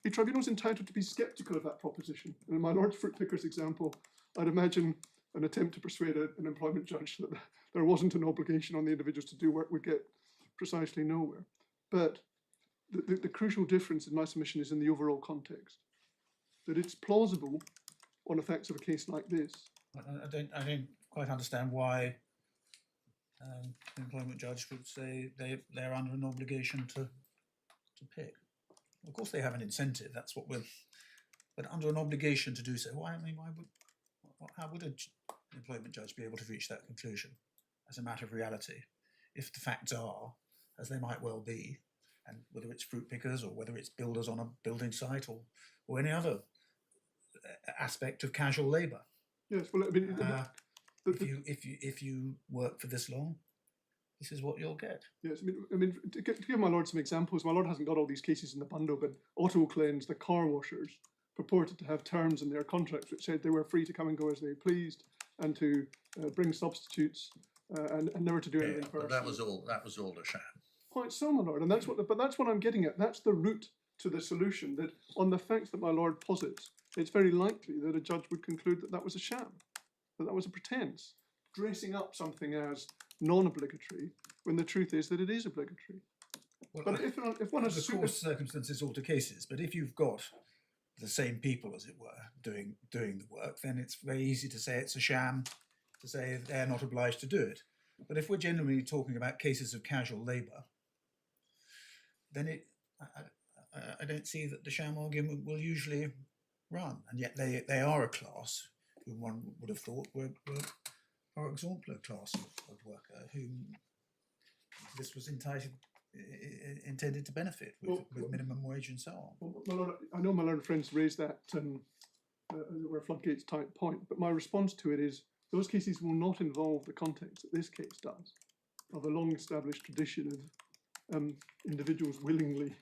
the tribunal's entitled to be sceptical of that proposition. And in my Lord Fruit Picker's example, I'd imagine an attempt to persuade an employment judge that there wasn't an obligation on the individuals to do work would get precisely nowhere. But the crucial difference in my submission is in the overall context. That it's plausible on the facts of a case like this. I don't quite understand why the employment judge would say they're under an obligation to pick. Of course they have an incentive, that's what we're, but under an obligation to do so, how would an employment judge be able to reach that conclusion? as a matter of reality, if the facts are, as they might well be, and whether it's fruit pickers or whether it's builders on a building site or any other aspect of casual labour. Yes, well, I mean, If you work for this long, this is what you'll get. yes, I mean, to give my lord some examples, my lord hasn't got all these cases in the bundle, but auto cleanse, the car washers, purported to have terms in their contracts which said they were free to come and go as they pleased, and to bring substitutes, and never to do anything but personally. that was all a sham. Quite so, my lord, and that's what. But that's what I'm getting at. That's the route to the solution. That on the facts that my lord posits, it's very likely that a judge would conclude that that was a sham, that was a pretense, dressing up something as non-obligatory when the truth is that it is obligatory. Well, But if one has of course, circumstances alter cases. But if you've got the same people, as it were, doing the work, then it's very easy to say it's a sham, to say they're not obliged to do it. But if we're genuinely talking about cases of casual labour, then I don't see that the sham argument will usually run. And yet they are a class who one would have thought were our exemplar class of worker whom this was intended to benefit with minimum wage and so on. Well, my lord, I know my learned friends raised that where floodgates type point, but my response to it is those cases will not involve the context that this case does, of a long-established tradition of individuals willingly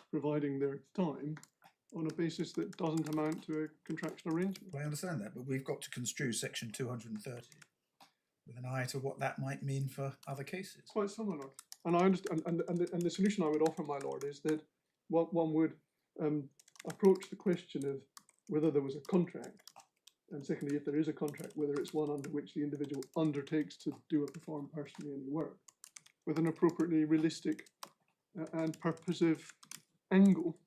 providing their time on a basis that doesn't amount to a contractual arrangement. Well, I understand that, but we've got to construe section 230 with an eye to what that might mean for other cases. Quite similar. And I understand, and the solution I would offer, my lord, is that one would approach the question of whether there was a contract, and secondly, if there is a contract, whether it's one under which the individual undertakes to do or perform personally any work, with an appropriately realistic and purposive angle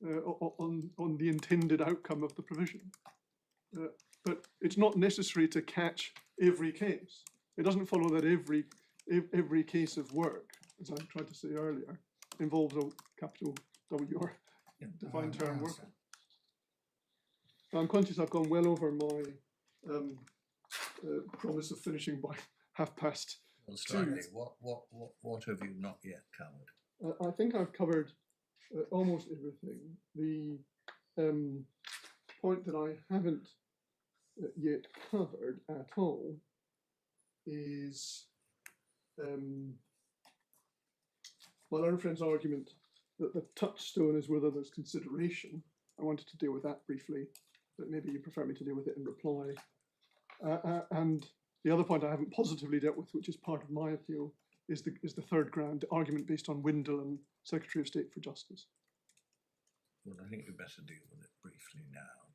on the intended outcome of the provision. But it's not necessary to catch every case. It doesn't follow that every case of work, as I tried to say earlier, involves a capital W or defined term work. I'm conscious I've gone well over my promise of finishing by 2:30. Well, slightly. What have you not yet covered? I think I've covered almost everything. The point that I haven't yet covered at all is my learned friend's argument that the touchstone is whether there's consideration. I wanted to deal with that briefly, but maybe you prefer me to deal with it in reply. And the other point I haven't positively dealt with, which is part of my appeal, is the third ground, the argument based on Windle and Secretary of State for Justice. Well, I think we better deal with it briefly now.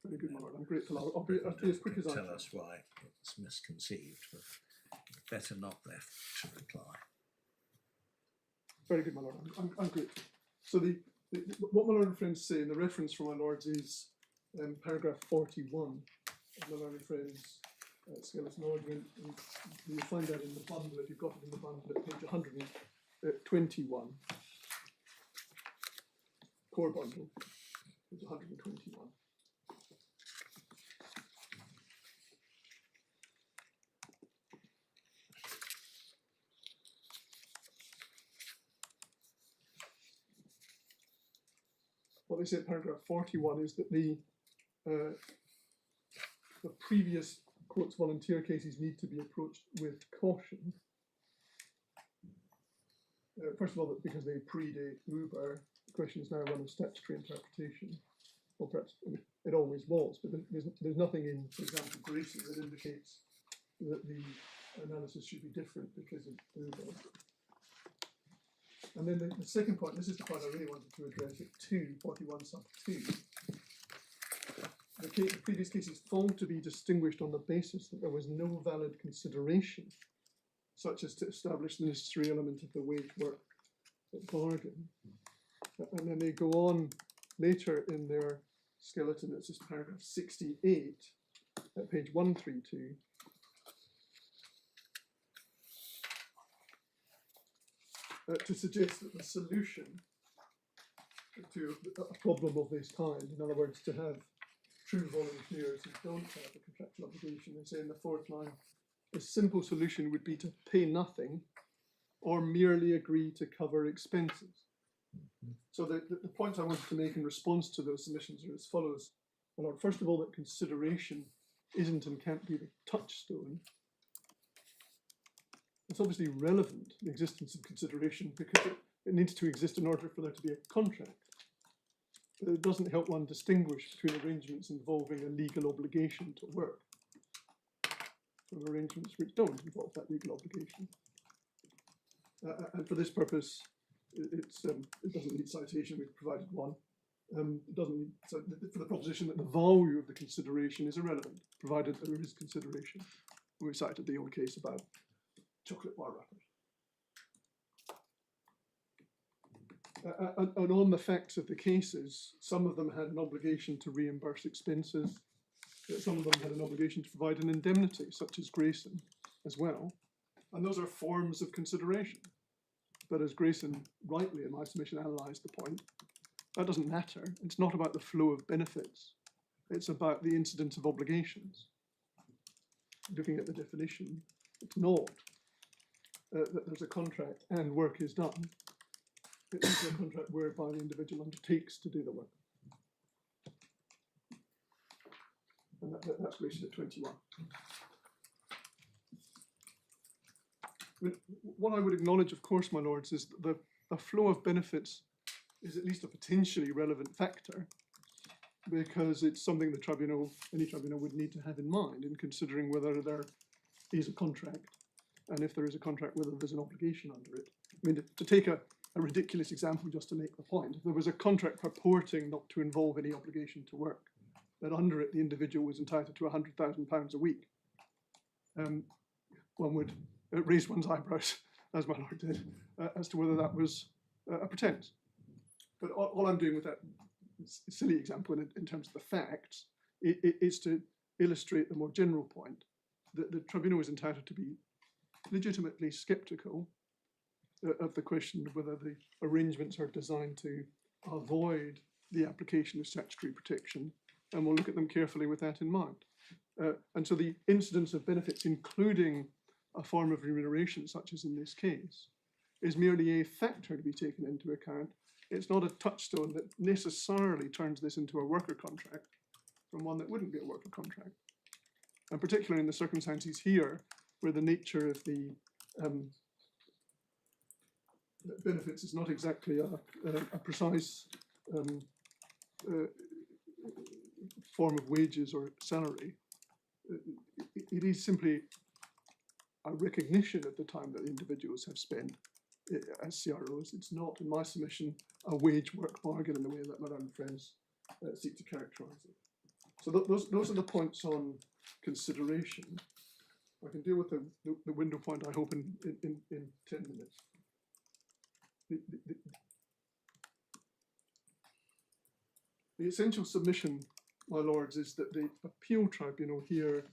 Very good, my lord. I'm grateful. I'll be as quick as I can. Tell us why it's misconceived, but better not left to reply. Very good, my lord. I'm grateful. So what my lord and friends say, and the reference from my lords is paragraph 41 of my learned friends' skeleton argument. And you'll find that in the bundle, if you've got it in the bundle, at page 121. Core bundle, page 121. What they say in paragraph 41 is that the previous quotes volunteer cases need to be approached with caution. First of all, because they predate Uber, the question is now one of statutory interpretation, or perhaps it always was, but there's nothing in, for example, Grayson that indicates that the analysis should be different because of Uber. And then the second point, this is the point I really wanted to address, at 41 sub 2. The previous cases fall to be distinguished on the basis that there was no valid consideration, such as to establish the necessary element of the wage work bargain. And then they go on later in their skeleton, it's this paragraph 68 at page 132. To suggest that the solution to a problem of this kind, in other words, to have true volunteers who don't have a contractual obligation, they say in the fourth line, a simple solution would be to pay nothing or merely agree to cover expenses. So the points I wanted to make in response to those submissions are as follows. Well, first of all, that consideration isn't and can't be the touchstone. It's obviously relevant, the existence of consideration, because it needs to exist in order for there to be a contract. But it doesn't help one distinguish between arrangements involving a legal obligation to work from arrangements which don't involve that legal obligation. And for this purpose, it doesn't need citation. We've provided one. It doesn't need, so for the proposition that the value of the consideration is irrelevant, provided that there is consideration. We cited the old case about chocolate bar wrappers. And on the facts of the cases, some of them had an obligation to reimburse expenses. Some of them had an obligation to provide an indemnity, such as Grayson as well. And those are forms of consideration. But as Grayson rightly in my submission analysed the point, that doesn't matter. It's not about the flow of benefits. It's about the incidence of obligations. Looking at the definition, it's not that there's a contract and work is done. It's a contract whereby the individual undertakes to do the work. And that's Grayson at 21. What I would acknowledge, of course, my lords, is that the flow of benefits is at least a potentially relevant factor, because it's something the tribunal, any tribunal, would need to have in mind in considering whether there is a contract, and if there is a contract, whether there's an obligation under it. I mean, to take a ridiculous example just to make the point, if there was a contract purporting not to involve any obligation to work, that under it the individual was entitled to £100,000 a week, one would raise one's eyebrows, as my lord did, as to whether that was a pretense. But all I'm doing with that silly example in terms of the facts is to illustrate the more general point that the tribunal is entitled to be legitimately sceptical of the question of whether the arrangements are designed to avoid the application of statutory protection, and we'll look at them carefully with that in mind. And so the incidence of benefits, including a form of remuneration, such as in this case, is merely a factor to be taken into account. It's not a touchstone that necessarily turns this into a worker contract from one that wouldn't be a worker contract. And particularly in the circumstances here, where the nature of the benefits is not exactly a precise form of wages or salary, it is simply a recognition of the time that the individuals have spent as CROs. It's not, in my submission, a wage work bargain in the way that my own friends seek to characterise it. So those are the points on consideration. I can deal with the window point, I hope, in 10 minutes. The essential submission, my lords, is that the appeal tribunal here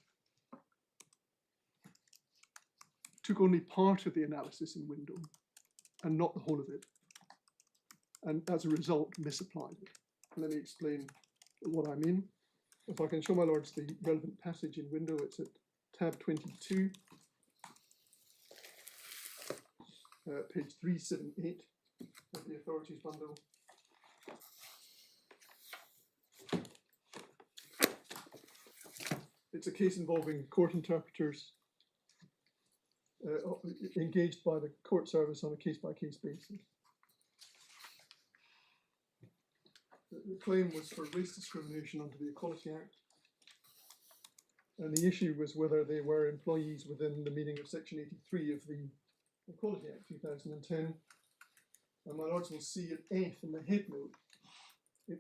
took only part of the analysis in window and not the whole of it, and as a result misapplied it. Let me explain what I mean. If I can show my lords the relevant passage in window, it's at tab 22, page 378 of the authorities bundle. It's a case involving court interpreters engaged by the court service on a case-by-case basis. The claim was for race discrimination under the Equality Act, and the issue was whether they were employees within the meaning of Section 83 of the Equality Act 2010. And my lords will see at F in the head note,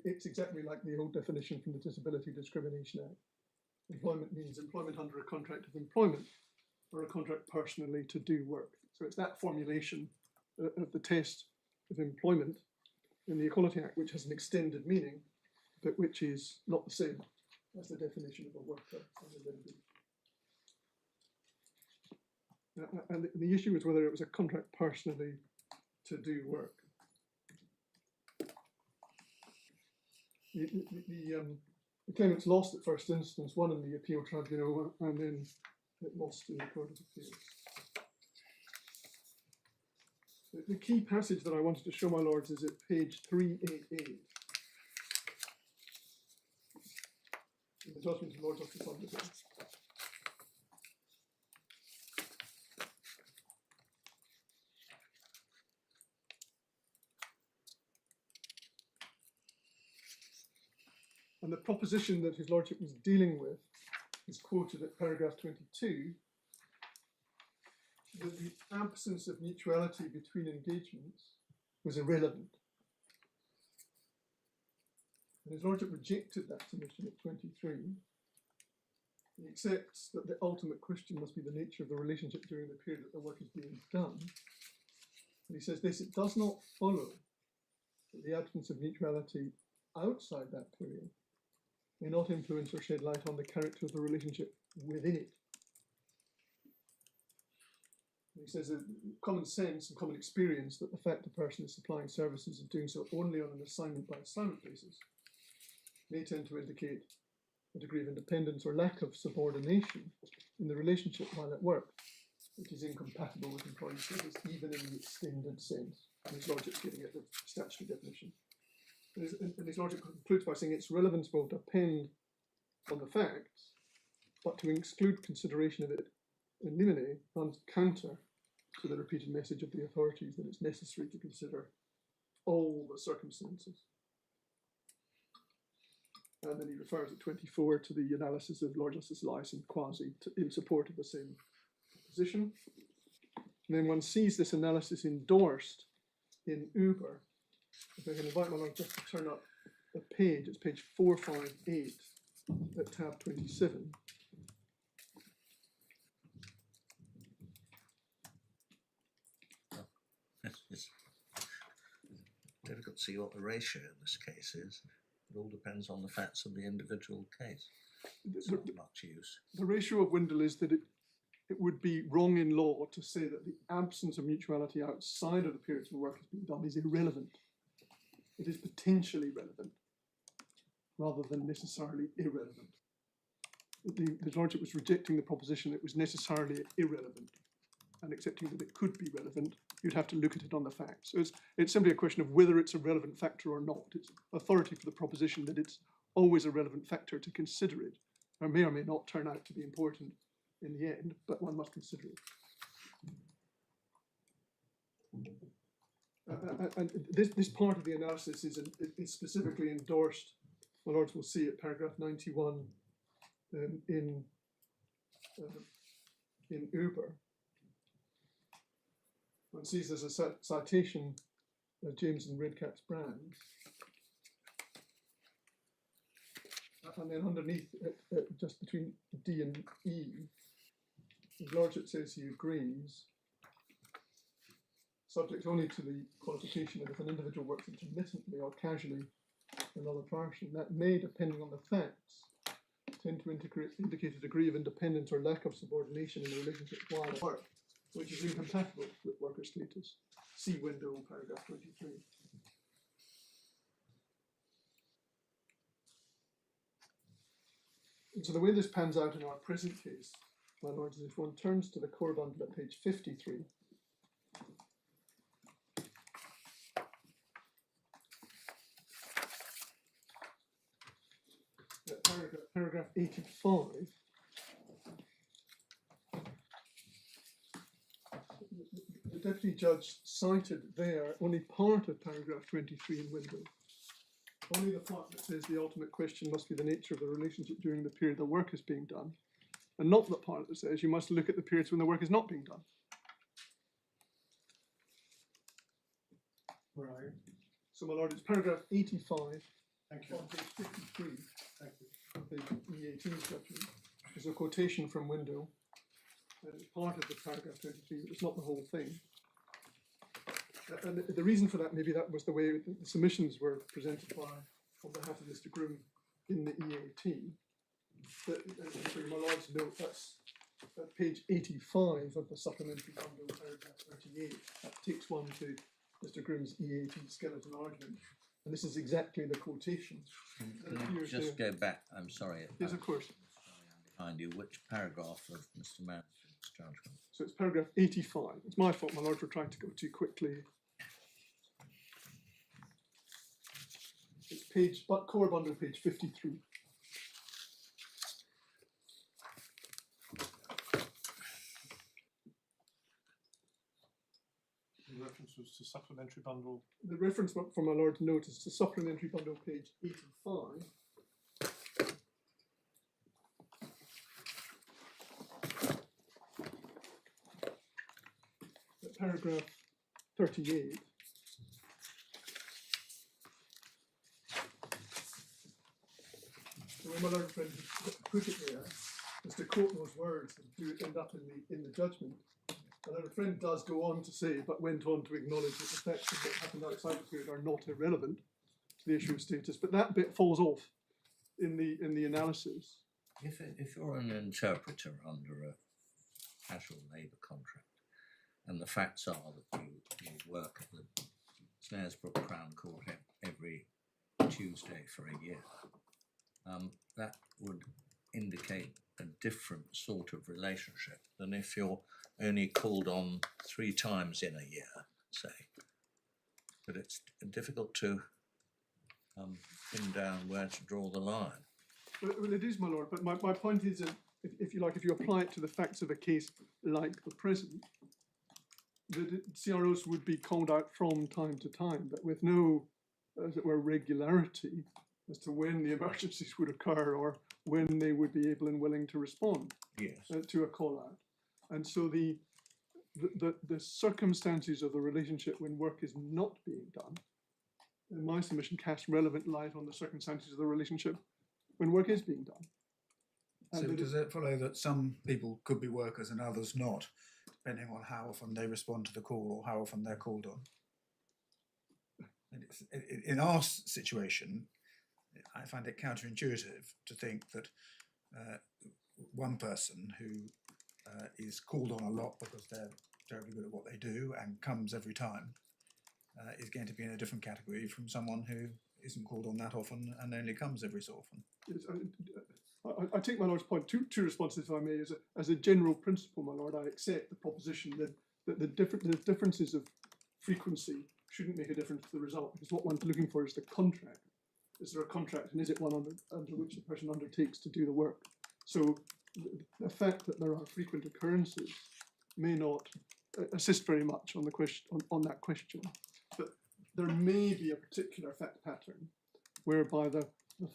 it's exactly like the old definition from the Disability Discrimination Act. Employment means employment under a contract of employment, or a contract personally to do work. So it's that formulation of the test of employment in the Equality Act, which has an extended meaning, but which is not the same as the definition of a worker and the issue is whether it was a contract personally to do work. The claimants lost at first instance, won in the appeal tribunal, and then it lost in the Court of Appeals. The key passage that I wanted to show, my lords, is at page 388 in the judgment of Lord Justice Underhill. And the proposition that his lordship was dealing with is quoted at paragraph 22, that the absence of mutuality between engagements was irrelevant. And his lordship rejected that submission at 23. He accepts that the ultimate question must be the nature of the relationship during the period that the work is being done. And he says this: it does not follow that the absence of mutuality outside that period may not influence or shed light on the character of the relationship within it. And he says that common sense and common experience that the fact a person is supplying services and doing so only on an assignment by assignment basis may tend to indicate a degree of independence or lack of subordination in the relationship while at work, which is incompatible with employee service even in the extended sense. And his lordship's giving it the statutory definition. And his logic concludes by saying its relevance will depend on the facts, but to exclude consideration of it in limine runs counter to the repeated message of the authorities that it's necessary to consider all the circumstances. And then he refers at 24 to the analysis of Lord Justice Lyson quasi in support of the same position. And then one sees this analysis endorsed in Uber. If I can invite my lord just to turn up a page, it's page 458 at tab 27. It's difficult to see what the ratio in this case is. It all depends on the facts of the individual case. It's not much use. The ratio of Windle is that it would be wrong in law to say that the absence of mutuality outside of the periods when work has been done is irrelevant. It is potentially relevant rather than necessarily irrelevant. The lordship was rejecting the proposition that it was necessarily irrelevant and accepting that it could be relevant. You'd have to look at it on the facts. So it's simply a question of whether it's a relevant factor or not. It's authority for the proposition that it's always a relevant factor to consider it, or may not turn out to be important in the end, but one must consider it. And this part of the analysis is specifically endorsed, my lords will see at paragraph 91 in Uber. One sees there's a citation of James and Redcap's brand. And then underneath, just between D and E, his lordship says he agrees, subject only to the qualification that if an individual works intermittently or casually with another person, that may, depending on the facts, tend to indicate a degree of independence or lack of subordination in the relationship while at work, which is incompatible with worker status. See window, paragraph 23. And so the way this pans out in our present case, my lords, is if one turns to the core bundle at page 53, paragraph 85, the deputy judge cited there only part of paragraph 23 in window, only the part that says the ultimate question must be the nature of the relationship during the period the work is being done, and not the part that says you must look at the periods when the work is not being done. Right. So, my lord, it's paragraph 85 Thank you. on page 53 Thank you. of the E18 judgment. There's a quotation from window, and it's part of the paragraph 23, but it's not the whole thing. And the reason for that, maybe that was the way the submissions were presented by, on behalf of Mr. Groom in the EAT. But, for my lord's note, that's at page 85 of the supplementary bundle, paragraph 38. That takes one to Mr. Groom's EAT skeleton argument. And this is exactly the quotation. Can I just go back? I'm sorry. Yes, of course. Mind you, which paragraph of Mr. Mansfield's judgment? So it's paragraph 85. It's my fault, my lord, for trying to go too quickly. It's page, but core bundle page 53. The reference was to supplementary bundle. The reference from my lord's note is to supplementary bundle page 85. Paragraph 38. So when my learned friend put it there, just to quote those words and do it end up in the judgment, my learned friend does go on to say, but went on to acknowledge that the facts of what happened outside the period are not irrelevant to the issue of status. But that bit falls off in the analysis. If you're an interpreter under a casual labour contract, and the facts are that you work at the Snaresbrook Crown Court every Tuesday for a year, that would indicate a different sort of relationship than if you're only called on 3 times in a year, say. But it's difficult to pin down where to draw the line. Well, it is, my lord, but my point is that if you like, if you apply it to the facts of a case like the present, the CROs would be called out from time to time, but with no, as it were, regularity as to when the emergencies would occur or when they would be able and willing to respond to a call out. And so the circumstances of the relationship when work is not being done, in my submission, cast relevant light on the circumstances of the relationship when work is being done. So does it follow that some people could be workers and others not, depending on how often they respond to the call or how often they're called on? And in our situation, I find it counterintuitive to think that one person who is called on a lot because they're terribly good at what they do and comes every time is going to be in a different category from someone who isn't called on that often and only comes every so often. Yes, I take my lord's point. Two responses, if I may. As a general principle, my lord, I accept the proposition that the differences of frequency shouldn't make a difference to the result, because what one's looking for is the contract. Is there a contract, and is it one under which the person undertakes to do the work? So the fact that there are frequent occurrences may not assist very much on the question on that question, but there may be a particular fact pattern whereby the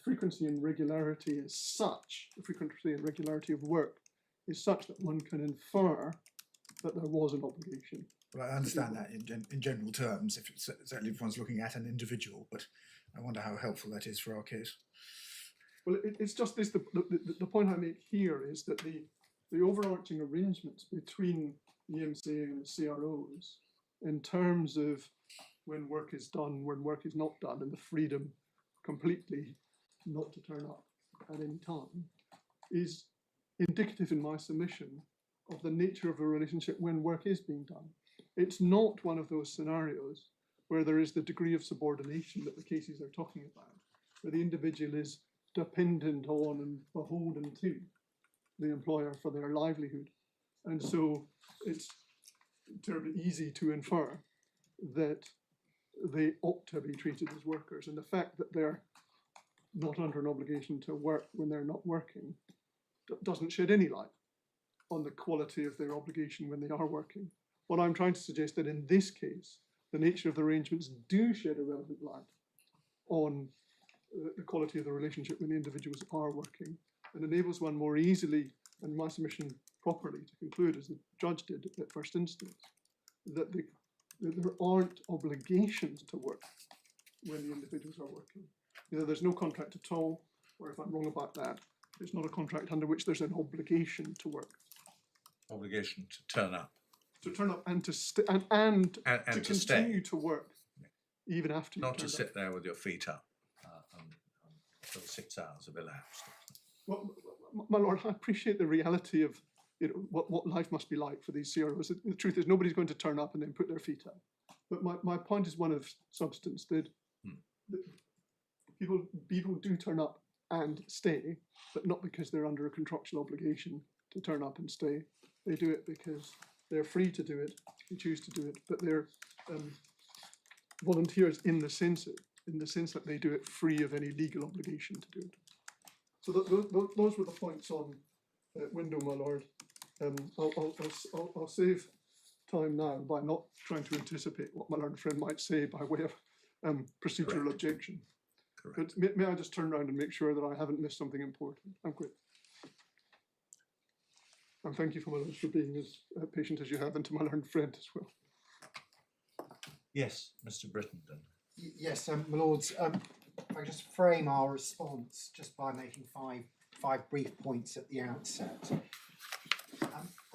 frequency and regularity is such, the frequency and regularity of work is such that one can infer that there was an obligation. Well, I understand that in general terms, if it's, certainly if one's looking at an individual, but I wonder how helpful that is for our case. Well, it's just this, the point I make here is that the overarching arrangements between the EMCA and the CROs in terms of when work is done, when work is not done, and the freedom completely not to turn up at any time is indicative in my submission of the nature of a relationship when work is being done. It's not one of those scenarios where there is the degree of subordination that the cases are talking about, where the individual is dependent on and beholden to the employer for their livelihood. And so it's terribly easy to infer that they ought to be treated as workers. And the fact that they're not under an obligation to work when they're not working doesn't shed any light on the quality of their obligation when they are working. What I'm trying to suggest that in this case, the nature of the arrangements do shed a relevant light on the quality of the relationship when the individuals are working, and enables one more easily, and my submission properly to conclude, as the judge did at first instance, that there aren't obligations to work when the individuals are working. Either there's no contract at all, or if I'm wrong about that, it's not a contract under which there's an obligation to work. Obligation to turn up. To turn up and to and to continue to work even after you not to turned sit up. there with your feet up until 6 hours have elapsed. Well, my lord, I appreciate the reality of what life must be like for these CROs. The truth is, nobody's going to turn up and then put their feet up. But my point is one of substance, that people do turn up and stay, but not because they're under a contractual obligation to turn up and stay. They do it because they're free to do it, they choose to do it, but they're volunteers in the sense that they do it free of any legal obligation to do it. So those were the points on window, my lord. I'll save time now by not trying to anticipate what my learned friend might say by way of procedural Correct. objection. Correct. But may I just turn around and make sure that I haven't missed something important? I'm great. And thank you, my lords, for being as patient as you have, and to my learned friend as well. Yes, Mr. Brittenden. Yes, my lords, if I just frame our response just by making five brief points at the outset.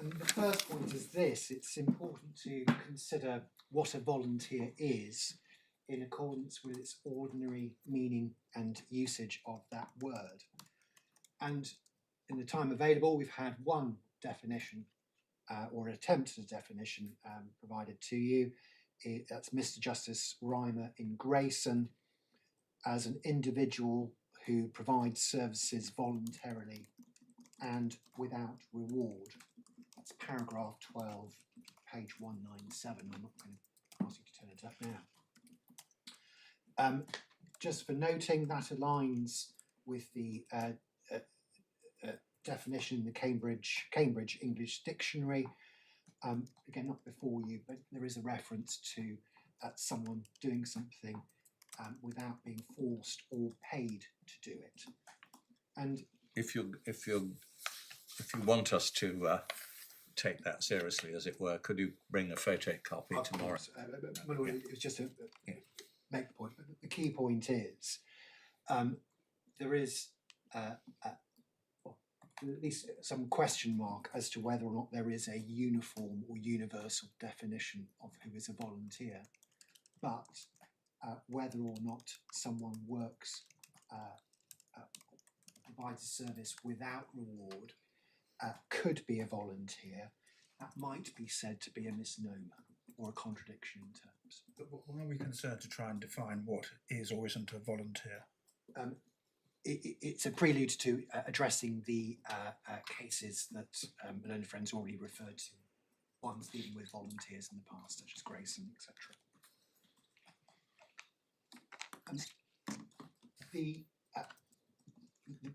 And the first point is this: it's important to consider what a volunteer is in accordance with its ordinary meaning and usage of that word. And in the time available, we've had one definition or an attempt at a definition provided to you. That's Mr. Justice Reimer in Grayson, as an individual who provides services voluntarily and without reward. That's paragraph 12, page 197. I'm not going to ask you to turn it up now. Just for noting, that aligns with the definition in the Cambridge English Dictionary. Again, not before you, but there is a reference to someone doing something without being forced or paid to do it. And If you want us to take that seriously, as it were, could you bring a photocopy tomorrow? My lord, it was just to make the point. But the key point is there is at least some question mark as to whether or not there is a uniform or universal definition of who is a volunteer, but whether or not someone works, provides a service without reward, could be a volunteer. That might be said to be a misnomer or a contradiction in terms. But why are we concerned to try and define what is or isn't a volunteer? It's a prelude to addressing the cases that my learned friends already referred to, ones dealing with volunteers in the past, such as Grayson, etc.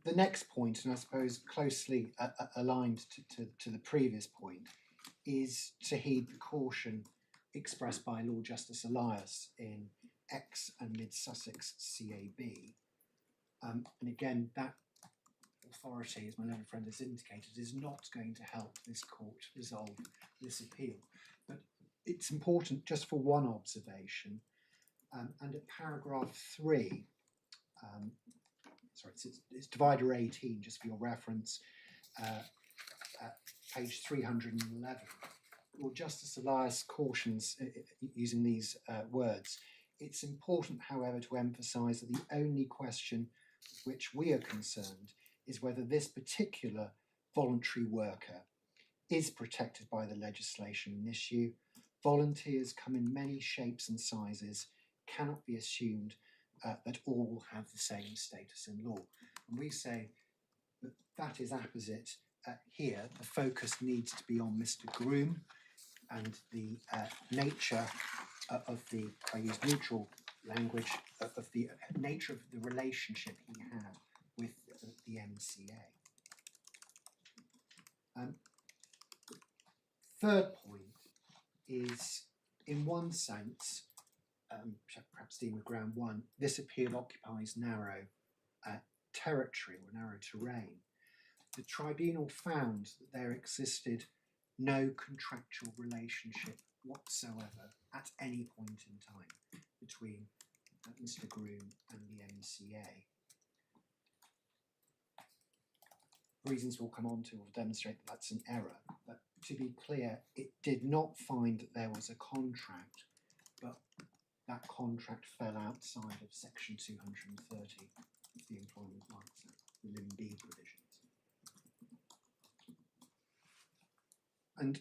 The next point, and I suppose closely aligned to the previous point, is to heed the caution expressed by Lord Justice Elias in X and Mid Sussex CAB. And again, that authority, as my learned friend has indicated, is not going to help this court resolve this appeal. But it's important just for one observation, and at paragraph 3, sorry, it's divider 18, just for your reference, page 311. Lord Justice Elias cautions, using these words, it's important, however, to emphasise that the only question with which we are concerned is whether this particular voluntary worker is protected by the legislation in issue. Volunteers come in many shapes and sizes, cannot be assumed that all have the same status in law. And we say that that is apposite here. The focus needs to be on Mr. Groom and the nature of the, I use neutral language, of the nature of the relationship he had with the MCA. Third point is, in one sense, perhaps dealing with ground one, this appeal occupies narrow territory or narrow terrain. The tribunal found that there existed no contractual relationship whatsoever at any point in time between Mr. Groom and the MCA. Reasons we'll come on to will demonstrate that that's an error, but to be clear, it did not find that there was a contract, but that contract fell outside of section 230 of the Employment Rights Act, the Lim B provisions. And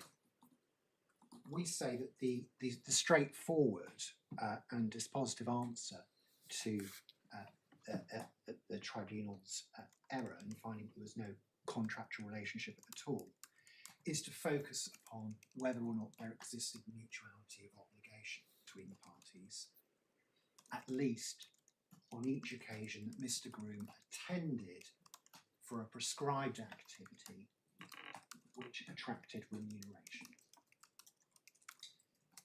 we say that the straightforward and dispositive answer to the tribunal's error in finding there was no contractual relationship at all is to focus upon whether or not there existed mutuality of obligation between the parties, at least on each occasion that Mr. Groom attended for a prescribed activity which attracted remuneration.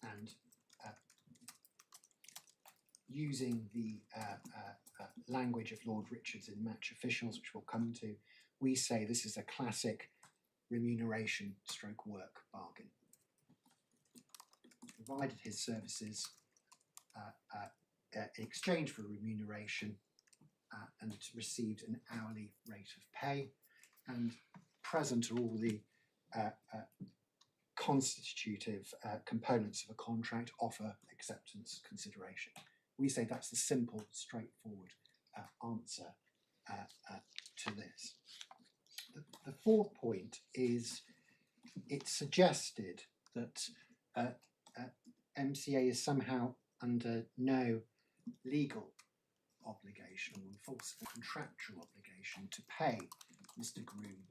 And using the language of Lord Richards in Match Officials, which we'll come to, we say this is a classic remuneration stroke work bargain. Provided his services in exchange for remuneration and received an hourly rate of pay, and present are all the constitutive components of a contract: offer, acceptance, consideration. We say that's the simple, straightforward answer to this. The fourth point is it's suggested that MCA is somehow under no legal obligation or enforceable contractual obligation to pay Mr. Groom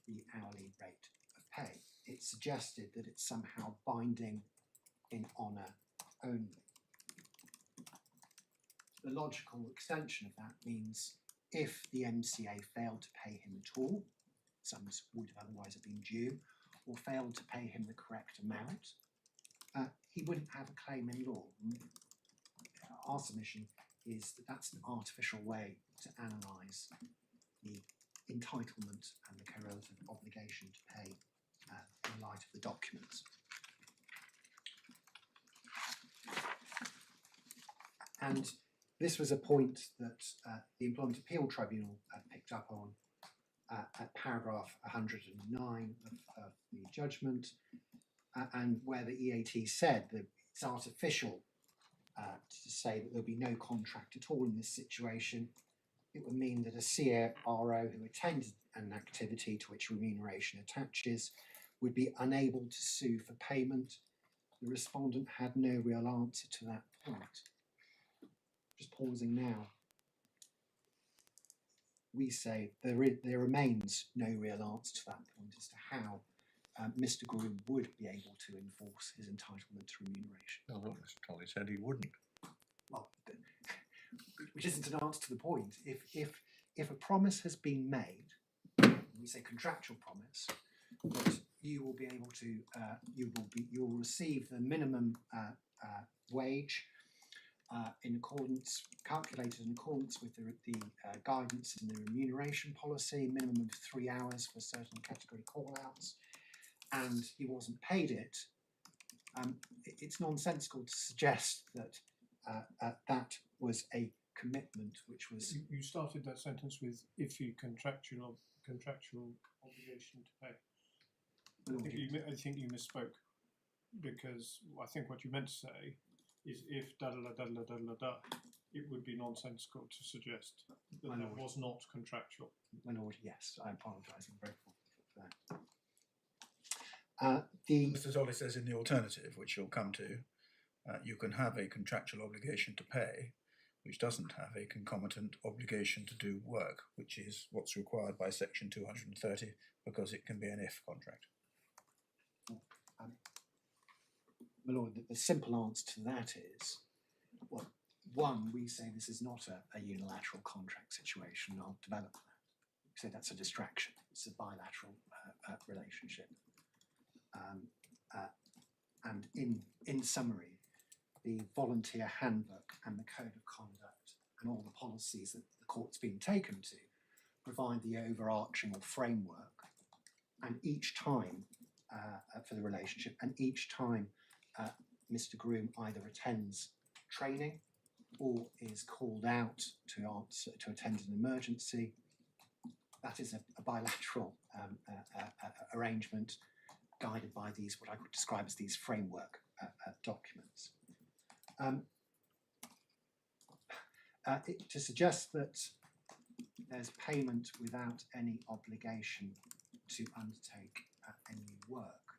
the hourly rate of pay. It's suggested that it's somehow binding in honour only. The logical extension of that means if the MCA failed to pay him at all, sums would otherwise have been due, or failed to pay him the correct amount, he wouldn't have a claim in law. Our submission is that that's an artificial way to analyse the entitlement and the correlative obligation to pay in light of the documents. And this was a point that the Employment Appeals Tribunal picked up on at paragraph 109 of the judgment, and where the EAT said that it's artificial to say that there'll be no contract at all in this situation. It would mean that a CRO who attended an activity to which remuneration attaches would be unable to sue for payment. The respondent had no real answer to that point. Just pausing now. We say there remains no real answer to that point as to how Mr. Groom would be able to enforce his entitlement to remuneration. Well, what Mr. Tolley said he wouldn't. Well, which isn't an answer to the point. If a promise has been made, we say contractual promise, that you will be able to you will receive the minimum wage calculated in accordance with the guidance in the remuneration policy, minimum of 3 hours for certain category call-outs, and he wasn't paid it, it's nonsensical to suggest that that was a commitment which was... You started that sentence with if you contractual obligation to pay. I think you misspoke, because I think what you meant to say is if da da da da da da da, it would be nonsensical to suggest that that was not contractual. My lord, yes, I apologise. I'm grateful for that. Mr. Tolley says in the alternative, which you'll come to, you can have a contractual obligation to pay, which doesn't have a concomitant obligation to do work, which is what's required by Section 230, because it can be an if contract. My lord, the simple answer to that is, well, one, we say this is not a unilateral contract situation. I'll develop that. We say that's a distraction. It's a bilateral relationship. And in summary, the volunteer handbook and the code of conduct and all the policies that the court's been taken to provide the overarching or framework, and each time for the relationship, and each time Mr. Groom either attends training or is called out to attend an emergency, that is a bilateral arrangement guided by these, what I could describe as these framework documents. To suggest that there's payment without any obligation to undertake any work,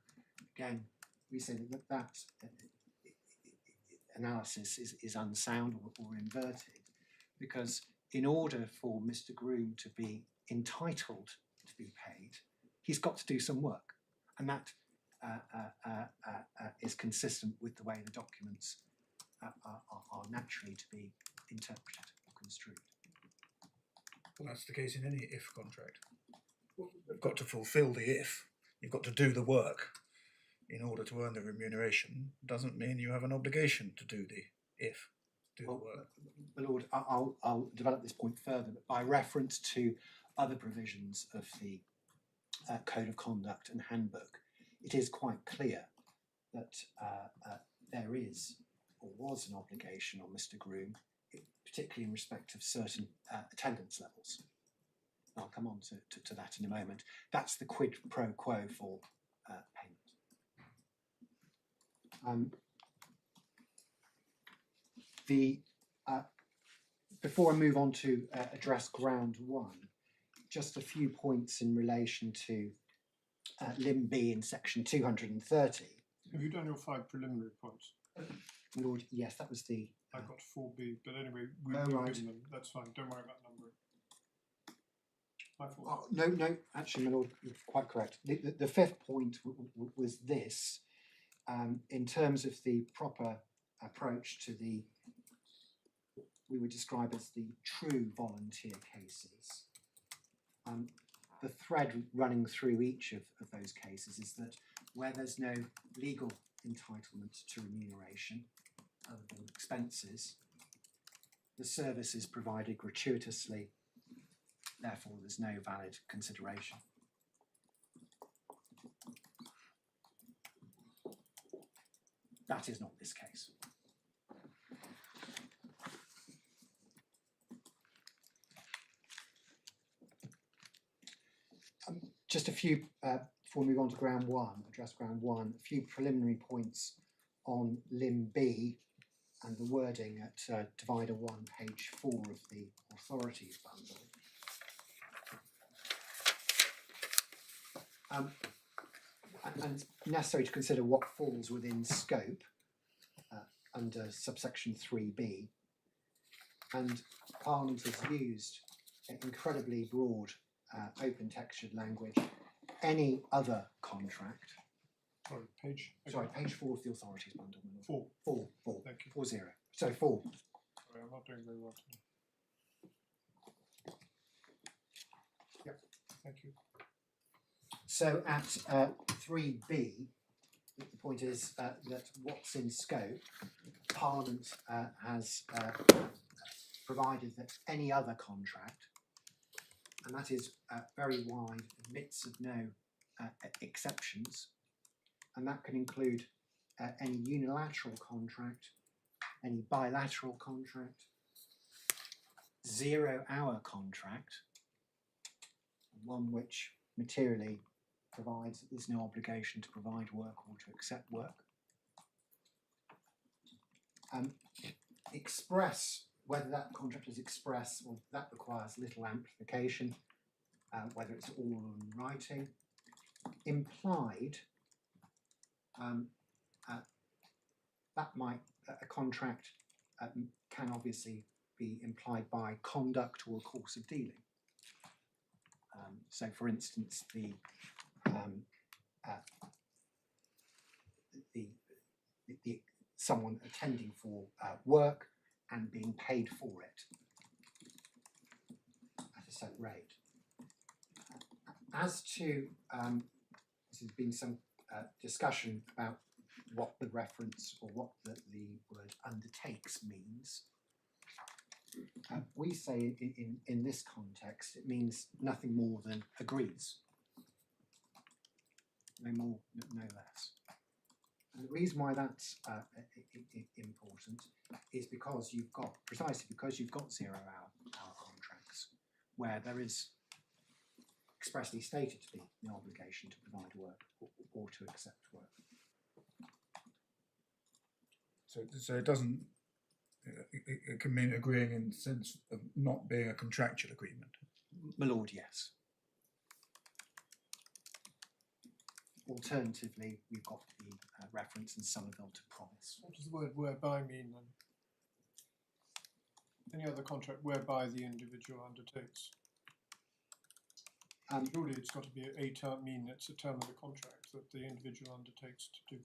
again, we say that analysis is unsound or inverted, because in order for Mr. Groom to be entitled to be paid, he's got to do some work, and that is consistent with the way the documents are naturally to be interpreted or construed. Well, that's the case in any if contract. You've got to fulfil the if. You've got to do the work in order to earn the remuneration. Doesn't mean you have an obligation to do the if. Do the work. My Lord, I'll develop this point further, but by reference to other provisions of the Code of Conduct and Handbook, it is quite clear that there is or was an obligation on Mr. Groom, particularly in respect of certain attendance levels. I'll come on to that in a moment. That's the quid pro quo for payment. Before I move on to address ground one, just a few points in relation to limb B in section 230. Have you done your 5 preliminary points? Lord, yes, that was the. I got 4B, but anyway, we've right. given them. That's fine. Don't worry about numbering. I thought. Oh, no, actually, my Lord, you're quite correct. The fifth point was this, in terms of the proper approach to the, we would describe as the true volunteer cases. The thread running through each of those cases is that where there's no legal entitlement to remuneration other than expenses, the service is provided gratuitously, therefore there's no valid consideration. That is not this case. Just a few, before we move on to ground one, address ground one, a few preliminary points on limb B and the wording at divider 1, page 4 of the authorities bundle. And it's necessary to consider what falls within scope under subsection 3B. And Parliament has used an incredibly broad open textured language, any other contract. Sorry, page. Sorry, page 4 of the authorities bundle. 4. 4. Thank you. 4-0. Sorry, 4. Sorry, I'm not doing very well today. Yep. Thank you. So at 3B, the point is that what's in scope, Parliament has provided that any other contract, and that is very wide, admits of no exceptions, and that can include any unilateral contract, any bilateral contract, 0-hour contract, one which materially provides that there's no obligation to provide work or to accept work. Express, whether that contract is express, or that requires little amplification, whether it's all in writing. Implied, that might, a contract can obviously be implied by conduct or a course of dealing. So, for instance, the someone attending for work and being paid for it at a set rate. As to, there's been some discussion about what the reference or what the word undertakes means. We say in this context it means nothing more than agrees. No more, no less. And the reason why that's important is because you've got, precisely because you've got 0-hour contracts where there is expressly stated to be no obligation to provide work or to accept work. So it doesn't, it can mean agreeing in the sense of not being a contractual agreement. My lord, yes. Alternatively, we've got the reference in Somerville to promise. What does the word whereby mean then? Any other contract whereby the individual undertakes? Surely it's got to be a term, it's a term of the contract that the individual undertakes to do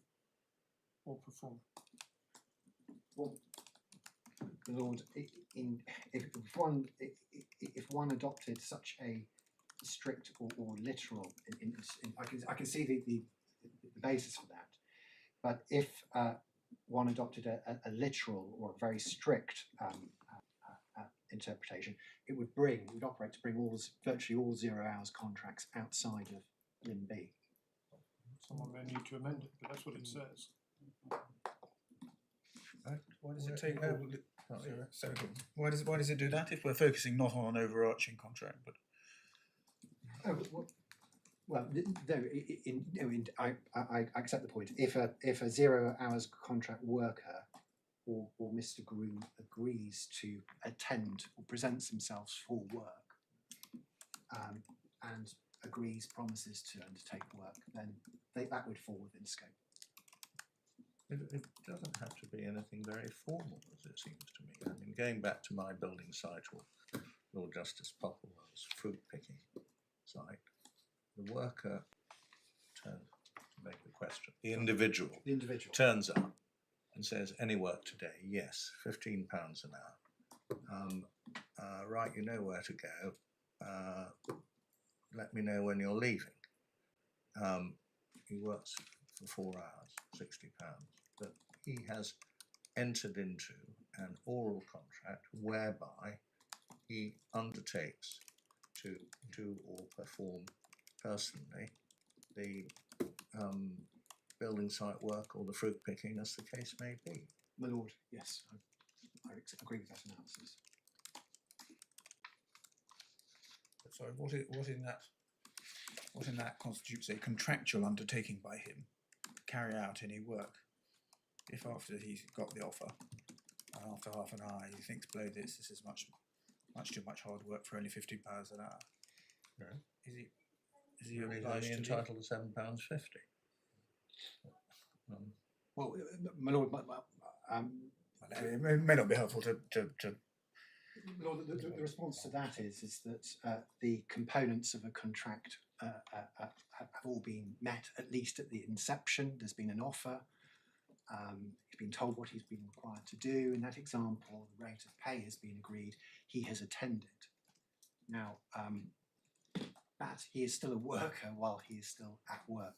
or perform. Well, Lord, if one adopted such a strict or literal, I can see the basis for that, but if one adopted a literal or a very strict interpretation, it would operate to bring virtually all 0 hours contracts outside of Lim B. Someone may need to amend it, but that's what it says. Why does it take why does it do that if we're focusing not on an overarching contract, but I accept the point. If a 0 hours contract worker or Mr. Groom agrees to attend or presents themselves for work and promises to undertake work, then that would fall within scope. It doesn't have to be anything very formal, as it seems to me. I mean, going back to my building site or Lord Justice Popplewell's fruit picking site, the worker the individual turns up and says, any work today? Yes, £15 an hour. Right, you know where to go. Let me know when you're leaving. He works for 4 hours, £60. But he has entered into an oral contract whereby he undertakes to do or perform personally the building site work or the fruit picking, as the case may be. My lord, yes, I agree with that analysis. sorry, what in that constitutes a contractual undertaking by him to carry out any work? If after he's got the offer, and after half an hour he thinks, blow this is much too much hard work for only £15 an hour. No. Is he He's obliged only to entitled to £7.50. Well, my lord, it may not be helpful to Lord, the response to that is that the components of a contract have all been met, at least at the inception. There's been an offer. He's been told what he's been required to do. In that example, the rate of pay has been agreed. He has attended. Now, that he is still a worker while he is still at work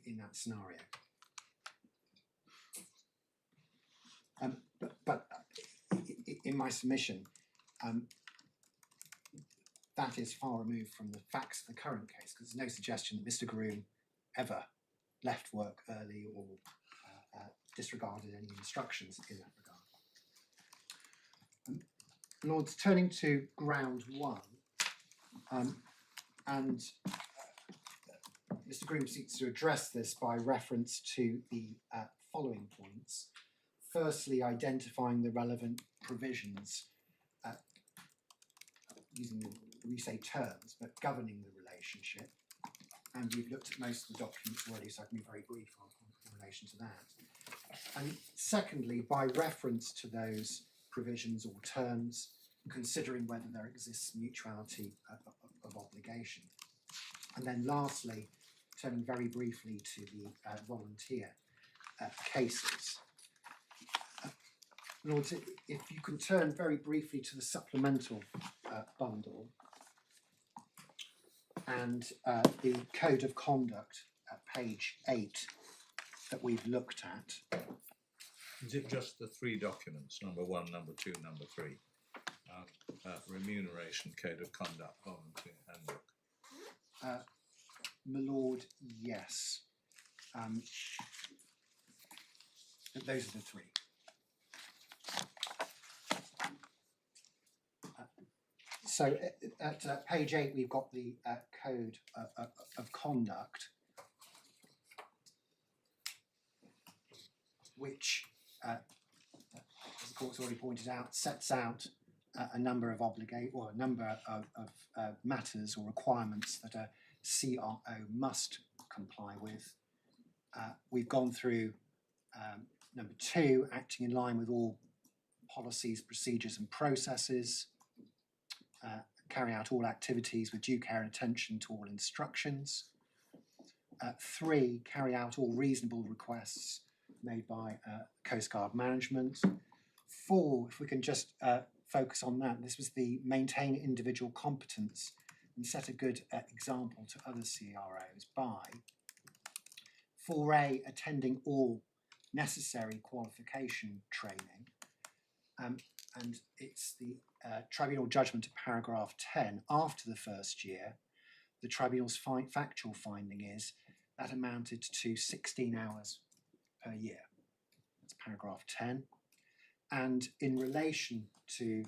in that scenario. But in my submission, that is far removed from the facts of the current case, because there's no suggestion that Mr. Groom ever left work early or disregarded any instructions in that regard. Lords, turning to ground one, and Mr. Groom seeks to address this by reference to the following points. Firstly, identifying the relevant provisions, using we say terms, but governing the relationship. And we've looked at most of the documents already, so I can be very brief in relation to that. And secondly, by reference to those provisions or terms, considering whether there exists mutuality of obligation. And then lastly, turning very briefly to the volunteer cases. Lords, if you can turn very briefly to the supplemental bundle and the Code of Conduct at page 8 that we've looked at. Is it just the three documents, number 1, number 2, number 3? Remuneration, Code of Conduct, Volunteer Handbook. My lord, yes. Those are the three. So at page 8, we've got the Code of Conduct, which, as the court's already pointed out, sets out a number of matters or requirements that a CRO must comply with. We've gone through number 2, acting in line with all policies, procedures and processes, carry out all activities with due care and attention to all instructions. 3, carry out all reasonable requests made by Coastguard management. 4, if we can just focus on that, this was the maintain individual competence and set a good example to other CROs by 4A, attending all necessary qualification training. And it's the tribunal judgment of paragraph 10 after the first year. The tribunal's factual finding is that amounted to 16 hours per year. That's paragraph 10. And in relation to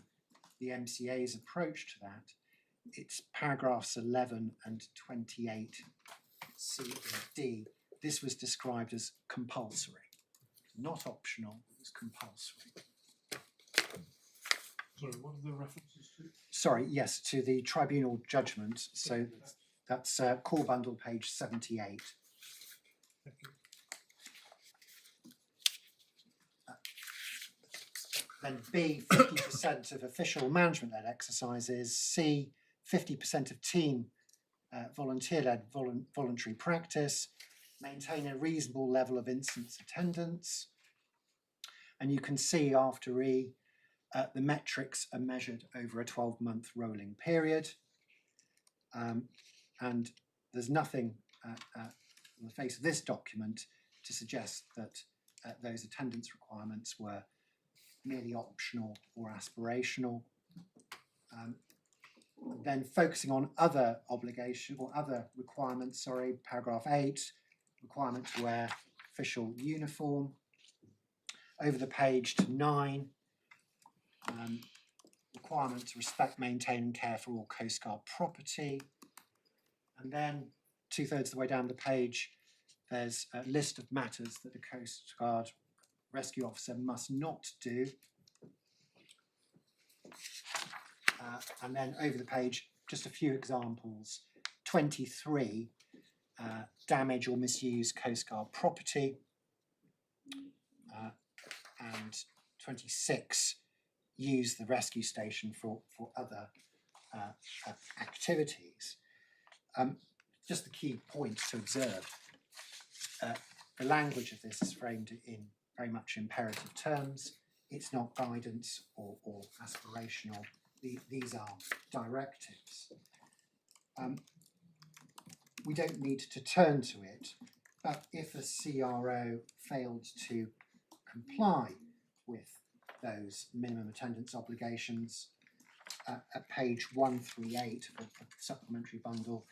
the MCA's approach to that, it's paragraphs 11 and 28 C and D. This was described as compulsory, not optional, it was compulsory. Sorry, what are the references to? Sorry, yes, to the tribunal judgment. So that's core bundle page 78. Thank you. Then B, 50% of official management-led exercises. C, 50% of team volunteer-led voluntary practice. Maintain a reasonable level of instance attendance. And you can see after E, the metrics are measured over a 12-month rolling period. And there's nothing on the face of this document to suggest that those attendance requirements were merely optional or aspirational. Then focusing on other obligation or other requirements, paragraph 8, requirement to wear official uniform. Over the page to 9, requirement to respect, maintain and care for all Coastguard property. And then 2/3 of the way down the page, there's a list of matters that the Coastguard Rescue Officer must not do. And then over the page, just a few examples. 23, damage or misuse Coastguard property. And 26, use the rescue station for other activities. Just the key points to observe. The language of this is framed in very much imperative terms. It's not guidance or aspirational. These are directives. We don't need to turn to it, but if a CRO failed to comply with those minimum attendance obligations, at page 138 of the supplementary bundle,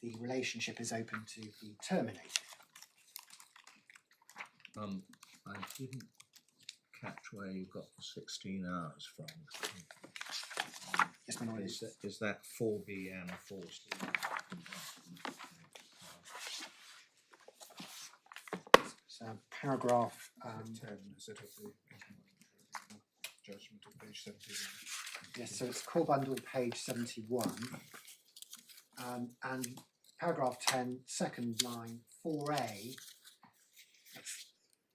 the relationship is open to be terminated. I didn't catch where you got the 16 hours from. Yes, my lord. Is that 4B and 4C? So paragraph 10 is it of the judgment of page 71. yes, so it's core bundle page 71, and paragraph 10, second line, 4A. That's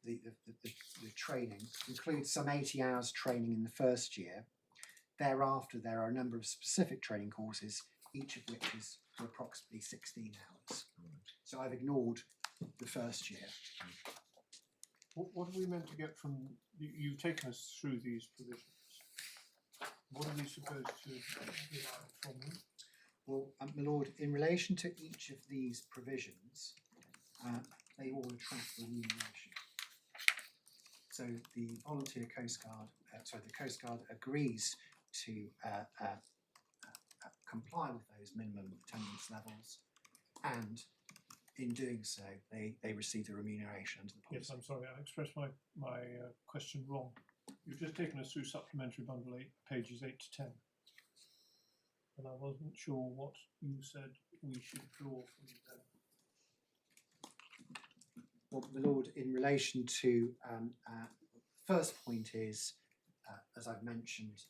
the training includes some 80 hours training in the first year. Thereafter, there are a number of specific training courses, each of which is for approximately 16 hours. So I've ignored the first year. What are we meant to get from, you've taken us through these provisions. What are we supposed to derive from them? Well, my lord, in relation to each of these provisions, they all attract remuneration. So the volunteer coastguard, the coastguard agrees to comply with those minimum attendance levels, and in doing so, they receive the remuneration under the policy. Yes, I'm sorry, I expressed my question wrong. You've just taken us through supplementary bundle 8, pages 8 to 10. And I wasn't sure what you said we should draw from them. Well, my lord, in relation to first point is, as I've mentioned,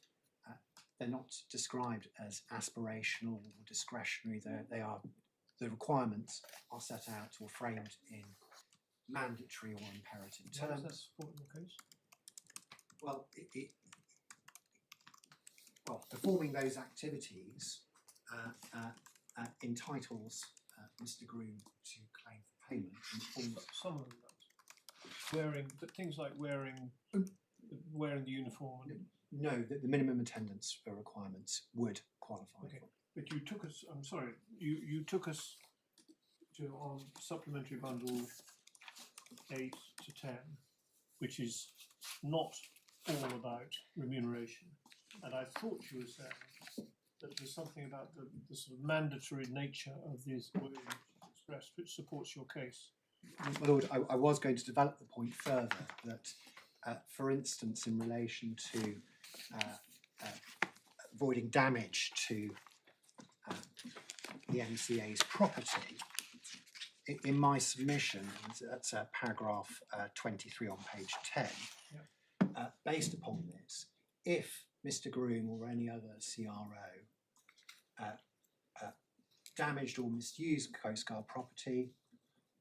they're not described as aspirational or discretionary. They are, the requirements are set out or framed in mandatory or imperative How does terms. that support your case? Well, performing those activities entitles Mr. Groom to claim for payment in forms. Some of them does. Wearing, but things like wearing the uniform. And, No, the minimum attendance requirements would qualify Okay. for. but you took us. I'm sorry. You took us to on supplementary bundle 8 to 10, which is not all about remuneration. And I thought you were saying that there's something about the sort of mandatory nature of this word expressed which supports your case. My Lord, I was going to develop the point further that, for instance, in relation to avoiding damage to the MCA's property, in my submission, that's paragraph 23 on page 10, based upon this, if Mr. Groom or any other CRO damaged or misused Coastguard property,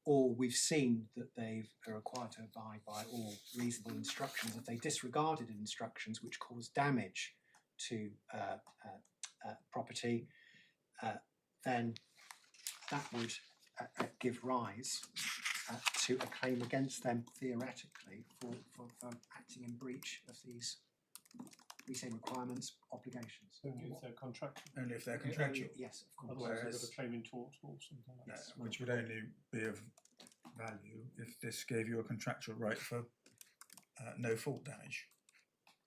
or we've seen that they are required to abide by all reasonable instructions, if they disregarded instructions which cause damage to property, then that would give rise to a claim against them theoretically for acting in breach of these, we say, requirements, obligations. Only if they're contractual. Only if they're contractual. Yes, of course. Otherwise, Whereas- they've got a claim in tort or something like that. Which would only be of value if this gave you a contractual right for no fault damage,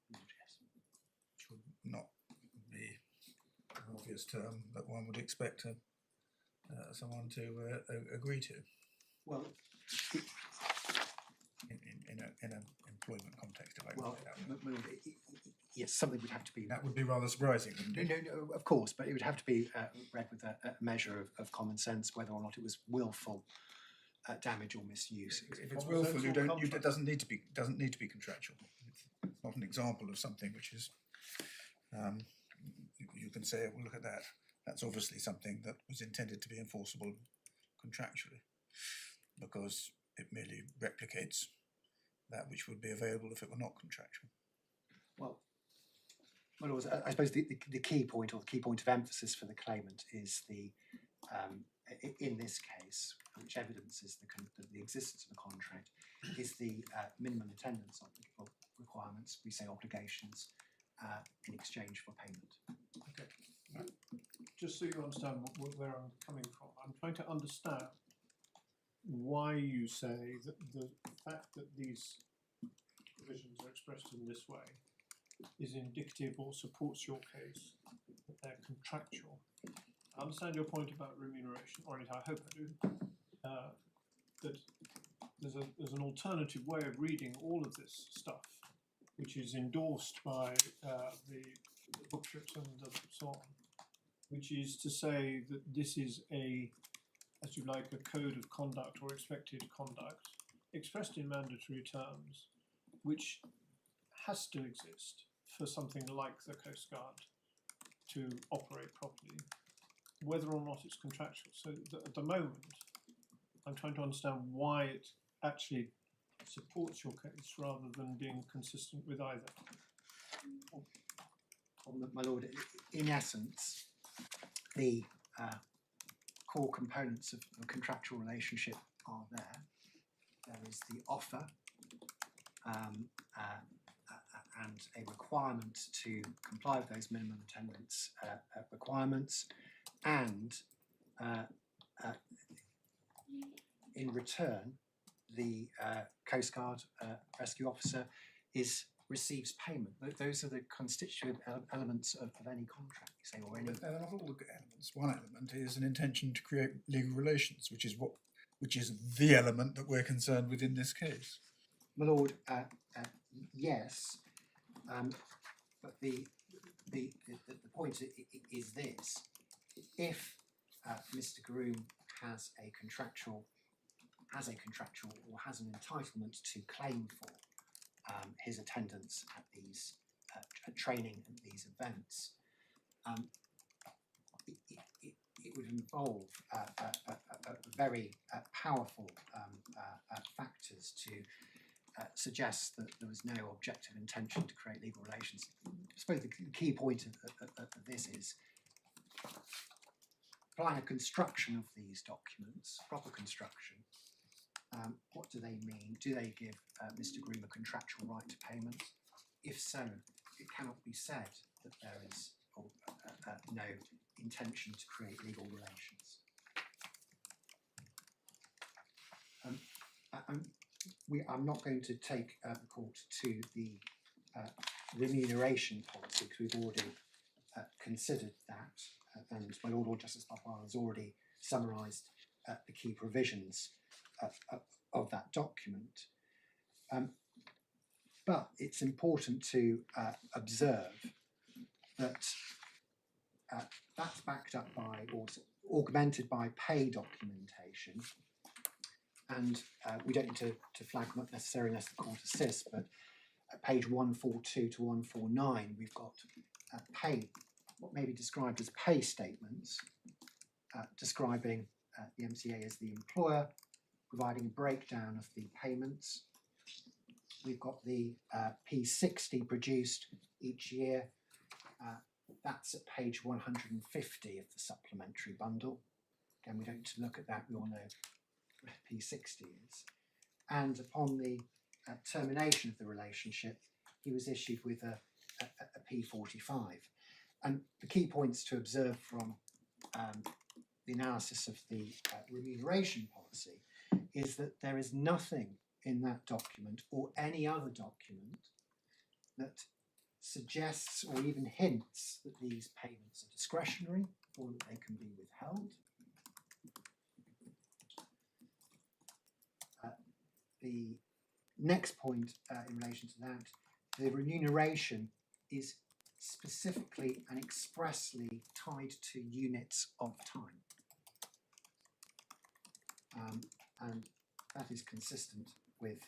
which would not be an obvious term that one would expect someone to agree to Well, in an employment context. If I can well, say that way. yes, something would have to be. That would be rather surprising, wouldn't No, it? no, of course, but it would have to be read with a measure of common sense, whether or not it was willful damage or misuse. If it's Common sense willful, or it comfort? doesn't need to be contractual. It's not an example of something which is. You can say, well, look at that. That's obviously something that was intended to be enforceable contractually, because it merely replicates that which would be available if it were not contractual. Well, my lords, I suppose the key point, or the key point of emphasis for the claimant is the, in this case, which evidences the existence of a contract, is the minimum attendance requirements, we say obligations, in exchange for payment. Okay. Just so you understand where I'm coming from, I'm trying to understand why you say that the fact that these provisions are expressed in this way is indicative or supports your case that they're contractual. I understand your point about remuneration, or I hope I do, that there's an alternative way of reading all of this stuff, which is endorsed by the bookships and so on, which is to say that this is as you like, a code of conduct or expected conduct expressed in mandatory terms, which has to exist for something like the Coast Guard to operate properly, whether or not it's contractual. So at the moment, I'm trying to understand why it actually supports your case rather than being consistent with either. My lord, in essence, the core components of a contractual relationship are there. There is the offer and a requirement to comply with those minimum attendance requirements, and in return, the Coast Guard Rescue Officer receives payment. Those are the constituent elements of any contract, you say, or any. But they're not all the elements. One element is an intention to create legal relations, which is the element that we're concerned with in this case. My lord, yes, but the point is this: if Mr. Groom has a contractual or has an entitlement to claim for his attendance at these training and these events, it would involve very powerful factors to suggests that there was no objective intention to create legal relations. I suppose the key point of this is applying a construction of these documents, proper construction. What do they mean? Do they give Mr. Groom a contractual right to payment? If so, it cannot be said that there is no intention to create legal relations. I'm not going to take the court to the remuneration policy because we've already considered that, and my Lord Justice Popplewell has already summarised the key provisions of that document. But it's important to observe that that's backed up by or augmented by pay documentation. And we don't need to flag not necessarily unless the court assists, but at page 142 to 149, we've got pay, what may be described as pay statements, describing the MCA as the employer, providing a breakdown of the payments. We've got the P60 produced each year. That's at page 150 of the supplementary bundle. Again, we don't need to look at that, we all know what P60 is. And upon the termination of the relationship, he was issued with a P45. And the key points to observe from the analysis of the remuneration policy is that there is nothing in that document or any other document that suggests or even hints that these payments are discretionary or that they can be withheld. The next point in relation to that, the remuneration is specifically and expressly tied to units of time. And that is consistent with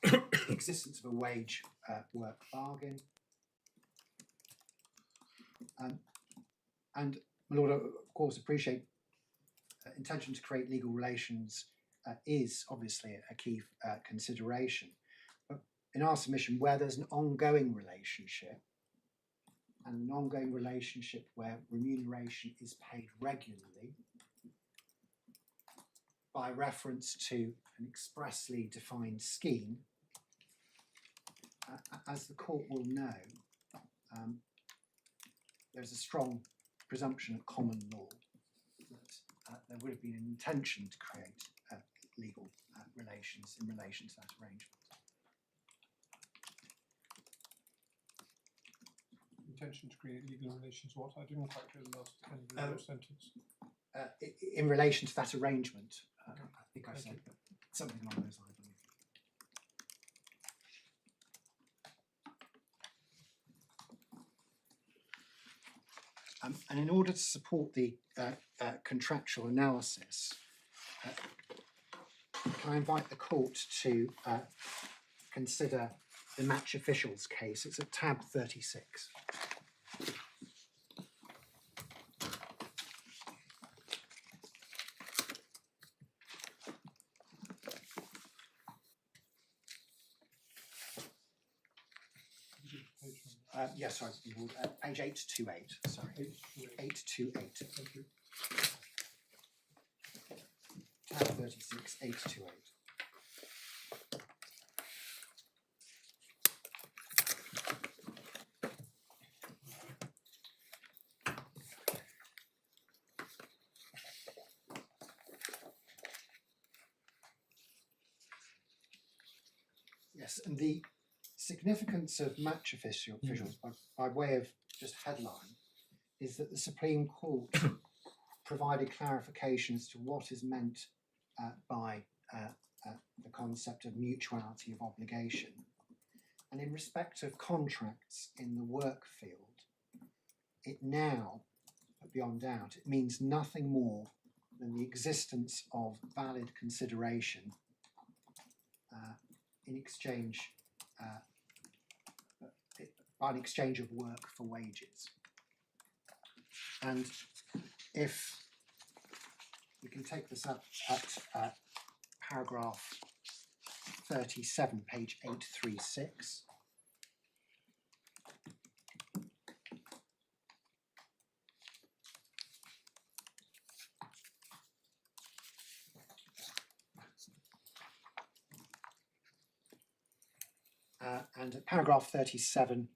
the existence of a wage work bargain. And my Lord, of course, appreciate intention to create legal relations is obviously a key consideration. But in our submission, where there's an ongoing relationship, and an ongoing relationship where remuneration is paid regularly, by reference to an expressly defined scheme, as the court will know, there's a strong presumption of common law that there would have been an intention to create legal relations in relation to that arrangement. Intention to create legal relations, what? I didn't quite hear the last end of your sentence. In relation to that arrangement, I think I said something along those lines. And in order to support the contractual analysis, can I invite the court to consider the match officials case? It's at tab 36. Yes, sorry, page 828, sorry. 828. Thank you. Tab 36, 828. Yes, and the significance of match officials, by way of just headline, is that the Supreme Court provided clarification as to what is meant by the concept of mutuality of obligation. And in respect of contracts in the work field, it now, beyond doubt, it means nothing more than the existence of valid consideration in exchange by an exchange of work for wages. And if we can take this up at paragraph 37, page 836. And at paragraph 37,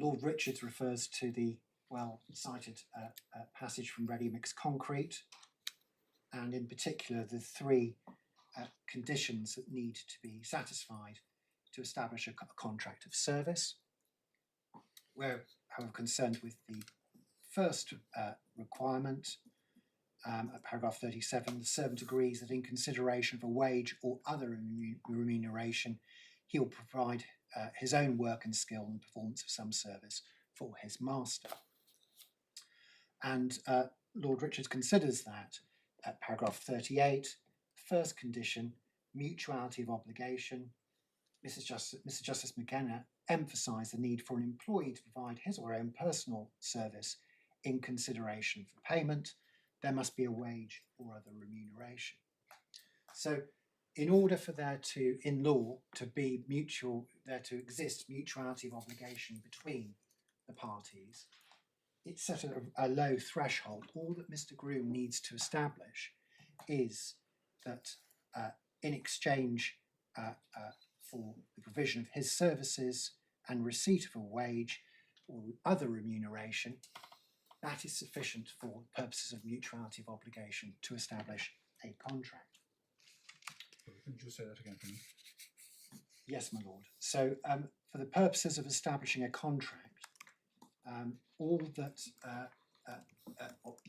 Lord Richards refers to the well-cited passage from Ready Mixed Concrete, and in particular the three conditions that need to be satisfied to establish a contract of service. We're, however, concerned with the first requirement. At paragraph 37, the servant agrees that in consideration for wage or other remuneration, he will provide his own work and skill in the performance of some service for his master. And Lord Richards considers that at paragraph 38, first condition, mutuality of obligation. Mr. Justice McKenna emphasised the need for an employee to provide his or her own personal service in consideration for payment. There must be a wage or other remuneration. So in order for there to, in law, to be there to exist mutuality of obligation between the parties, it's set at a low threshold. All that Mr. Groom needs to establish is that in exchange for the provision of his services and receipt of a wage or other remuneration, that is sufficient for purposes of mutuality of obligation to establish a contract. Can you just say that again for me? Yes, my lord. So for the purposes of establishing a contract, all that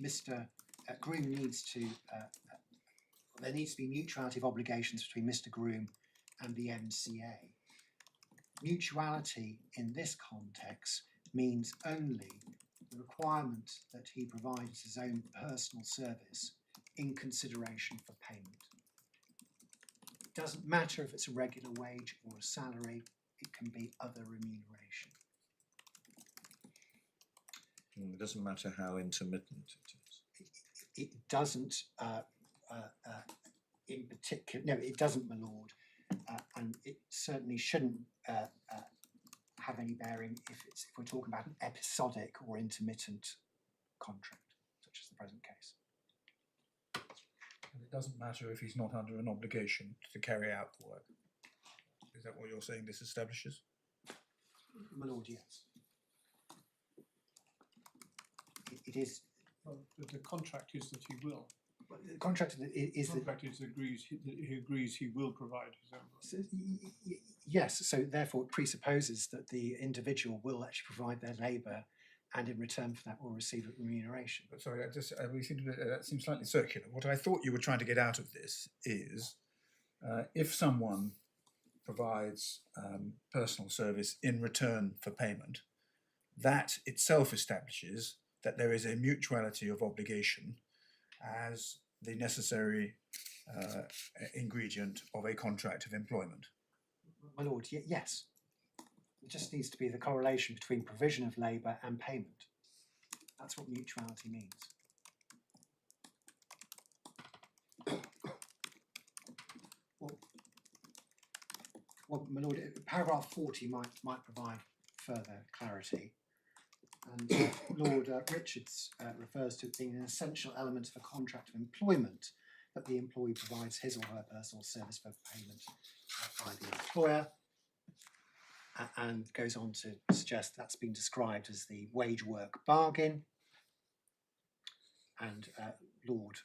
Mr. Groom needs to, there needs to be mutuality of obligations between Mr. Groom and the MCA. Mutuality in this context means only the requirement that he provides his own personal service in consideration for payment. It doesn't matter if it's a regular wage or a salary, it can be other remuneration. It doesn't matter how intermittent it is. It doesn't, in particular, no, it doesn't, my lord, and it certainly shouldn't have any bearing if we're talking about an episodic or intermittent contract, such as the present case. And it doesn't matter if he's not under an obligation to carry out the work. Is that what you're saying this establishes? My lord, yes. It is. Well, the contract is that he will. The contract is The contract is he agrees he will provide his own work. Yes, so therefore it presupposes that the individual will actually provide their labour and in return for that will receive a remuneration. But sorry, we seem to that seems slightly circular. What I thought you were trying to get out of this is if someone provides personal service in return for payment, that itself establishes that there is a mutuality of obligation as the necessary ingredient of a contract of employment. My lord, yes. It just needs to be the correlation between provision of labour and payment. That's what mutuality means. Well, my lord, paragraph 40 might provide further clarity. And Lord Richards refers to it being an essential element of a contract of employment that the employee provides his or her personal service for payment by the employer, and goes on to suggest that's been described as the wage work bargain. And Lord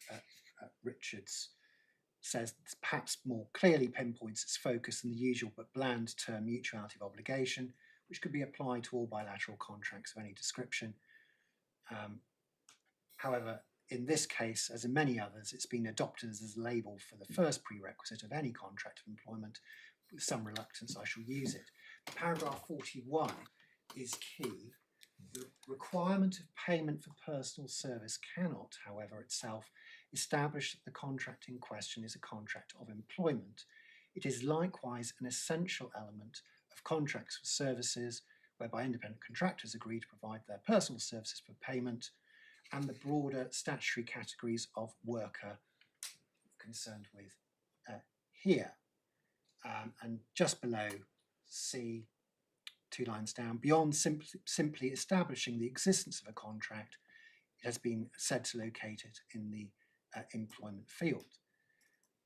Richards says perhaps more clearly pinpoints its focus in the usual but bland term mutuality of obligation, which could be applied to all bilateral contracts of any description. However, in this case, as in many others, it's been adopted as a label for the first prerequisite of any contract of employment. With some reluctance, I shall use it. Paragraph 41 is key. The requirement of payment for personal service cannot, however, itself establish that the contract in question is a contract of employment. It is likewise an essential element of contracts for services whereby independent contractors agree to provide their personal services for payment, and the broader statutory categories of worker concerned with here. and just below C, 2 lines down, beyond simply establishing the existence of a contract, it has been said to locate it in the employment field.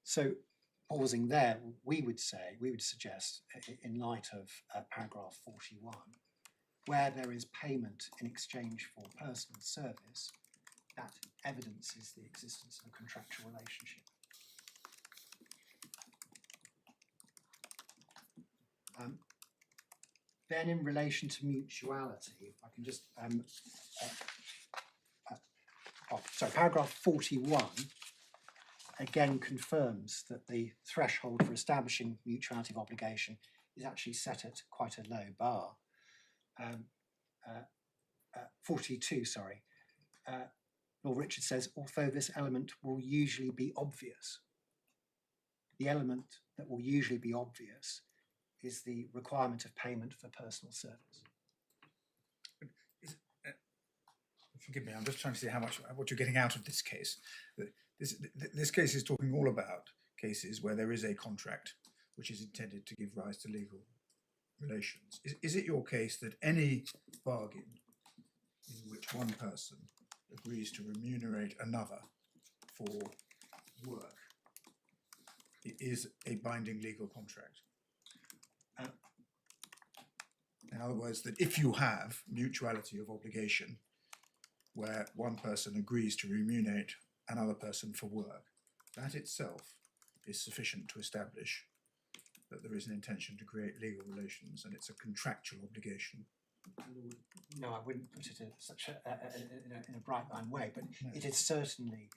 So pausing there, we would suggest, in light of paragraph 41, where there is payment in exchange for personal service, that evidences the existence of a contractual relationship. Then in relation to mutuality, if I can just, paragraph 41 again confirms that the threshold for establishing mutuality of obligation is actually set at quite a low bar. 42, sorry. Lord Richard says, although this element will usually be obvious, the element that will usually be obvious is the requirement of payment for personal service. Forgive me, I'm just trying to see what you're getting out of this case. This case is talking all about cases where there is a contract which is intended to give rise to legal relations. Is it your case that any bargain in which one person agrees to remunerate another for work is a binding legal contract? In other words, that if you have mutuality of obligation where one person agrees to remunerate another person for work, that itself is sufficient to establish that there is an intention to create legal relations and it's a contractual obligation. No, I wouldn't put it in such in a bright line way, but no. It is certainly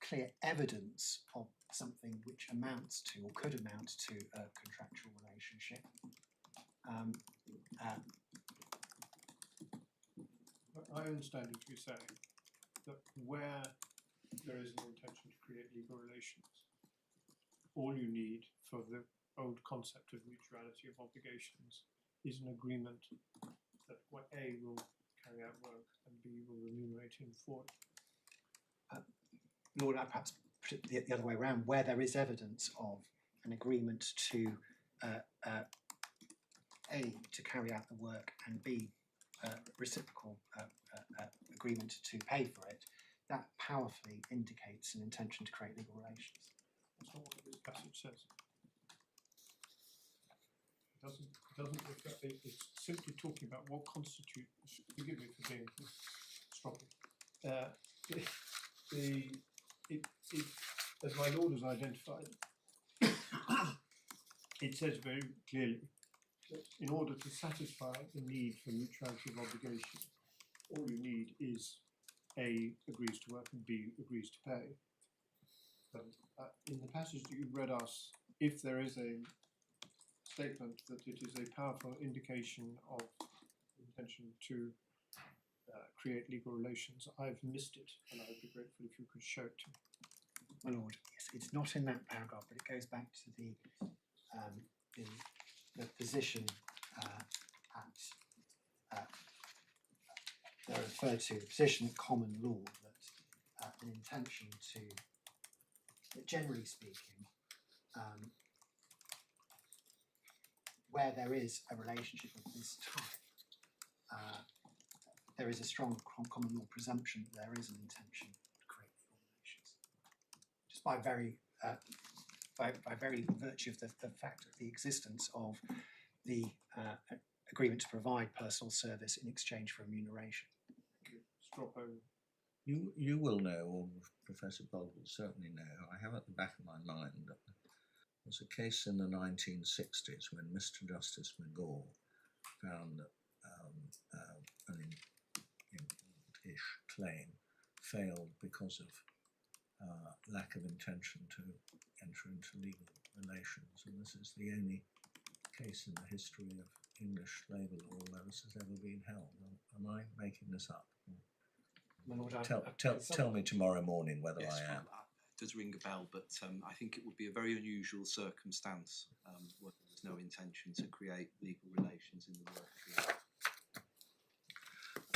clear evidence of something which amounts to or could amount to a contractual relationship. I understand you to be saying that where there is an intention to create legal relations, all you need for the old concept of mutuality of obligations is an agreement that A will carry out work and B will remunerate him for it. Lord, I perhaps put it the other way around, where there is evidence of an agreement to A, to carry out the work, and B, reciprocal agreement to pay for it, that powerfully indicates an intention to create legal relations. That's not what this passage says. It doesn't refer, it's simply talking about what constitutes, forgive me for being strong, as my lord has identified, it says very clearly that in order to satisfy the need for mutuality of obligation, all you need is A, agrees to work, and B, agrees to pay. In the passage that you read us, if there is a statement that it is a powerful indication of intention to create legal relations, I've missed it, and I would be grateful if you could show it to me. My lord, yes, it's not in that paragraph, but it goes back to the position they're referred to, the position at common law that an intention to, that generally speaking, where there is a relationship of this type, there is a strong common law presumption that there is an intention to create legal relations. Just by very virtue of the fact of the existence of the agreement to provide personal service in exchange for remuneration. You will know, or Professor Bold will certainly know, I have at the back of my mind that there was a case in the 1960s when Mr. Justice McGaw found that an important-ish claim failed because of lack of intention to enter into legal relations, and this is the only case in the history of English labour law where this has ever been held. Am I making this up? My lord, Tell me tomorrow morning whether yes, I am. It does ring a bell, but I think it would be a very unusual circumstance where there's no intention to create legal relations in the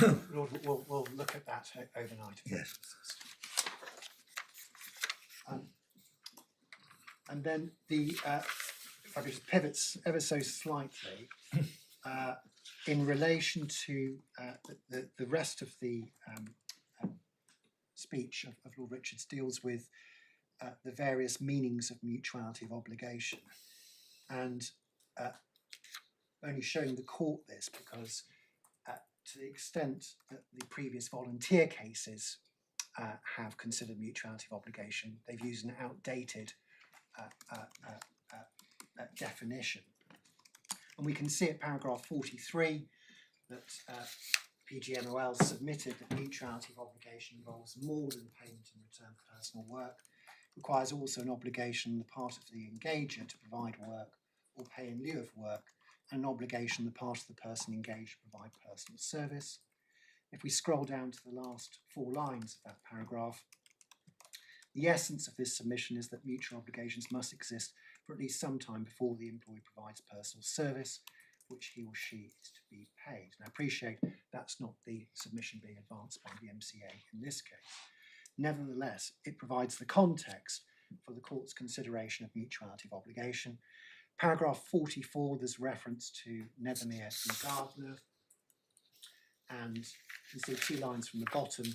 work. Lord, we'll look at that overnight. Yes. And then if I could just pivot ever so slightly, in relation to the rest of the speech of Lord Richards deals with the various meanings of mutuality of obligation, and only showing the court this because to the extent that the previous volunteer cases have considered mutuality of obligation, they've used an outdated definition. And we can see at paragraph 43 that PGMOL submitted that mutuality of obligation involves more than payment in return for personal work, requires also an obligation on the part of the engager to provide work or pay in lieu of work, and an obligation on the part of the person engaged to provide personal service. If we scroll down to the last 4 lines of that paragraph, the essence of this submission is that mutual obligations must exist for at least some time before the employee provides personal service, which he or she is to be paid. And I appreciate that's not the submission being advanced by the MCA in this case. Nevertheless, it provides the context for the court's consideration of mutuality of obligation. Paragraph 44, there's reference to Nethermere and Gardner. And you can see 2 lines from the bottom,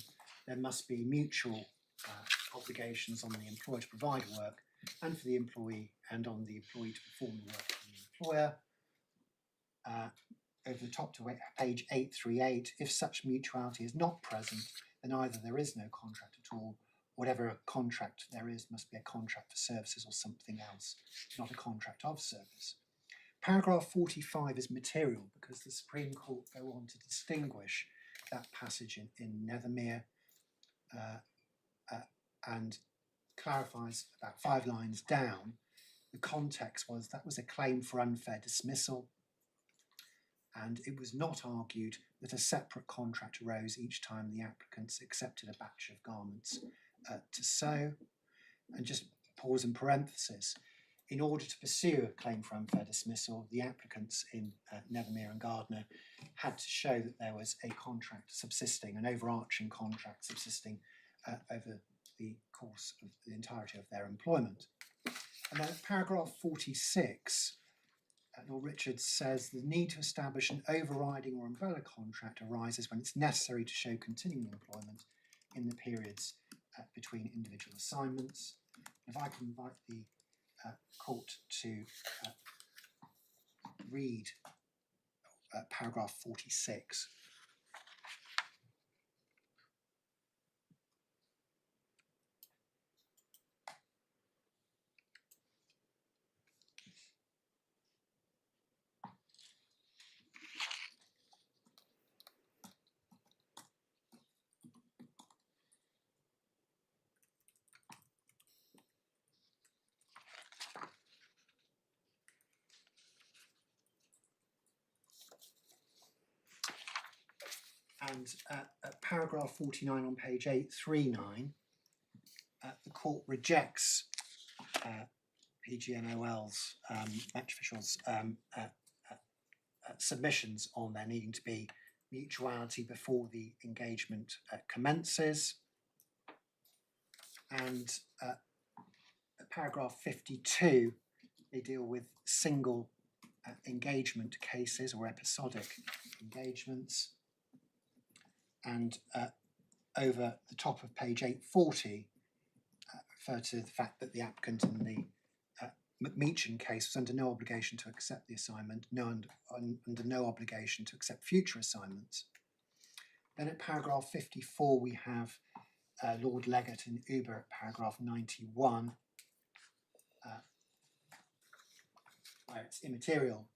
there must be mutual obligations on the employer to provide work and for the employee, and on the employee to perform the work for the employer. Over the top to page 838, if such mutuality is not present, then either there is no contract at all, whatever contract there is must be a contract for services or something else, not a contract of service. Paragraph 45 is material because the Supreme Court go on to distinguish that passage in Nethermere and clarifies about 5 lines down. The context was that was a claim for unfair dismissal, and it was not argued that a separate contract arose each time the applicants accepted a batch of garments to sew. And just pause and parenthesis, in order to pursue a claim for unfair dismissal, the applicants in Nethermere and Gardner had to show that there was a contract subsisting, an overarching contract subsisting over the course of the entirety of their employment. And then paragraph 46, Lord Richards says the need to establish an overriding or umbrella contract arises when it's necessary to show continuing employment in the periods between individual assignments. If I can invite the court to read paragraph 46. And at paragraph 49 on page 839, the court rejects PGMOL's match officials' submissions on there needing to be mutuality before the engagement commences. And at paragraph 52, they deal with single engagement cases or episodic engagements. And over the top of page 840, refer to the fact that the applicant in the McMeechan case was under no obligation to accept the assignment, under no obligation to accept future assignments. Then at paragraph 54, we have Lord Leggett and Uber at paragraph 91, where it's immaterial,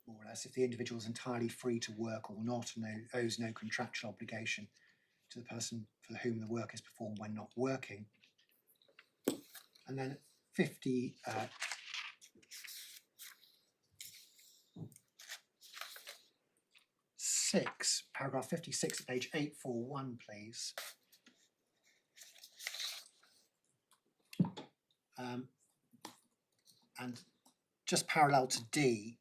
more or less, if the individual is entirely free to work or not and owes no contractual obligation to the person for whom the work is performed when not working. And then 56, paragraph 56, page 841, please. And just parallel to D,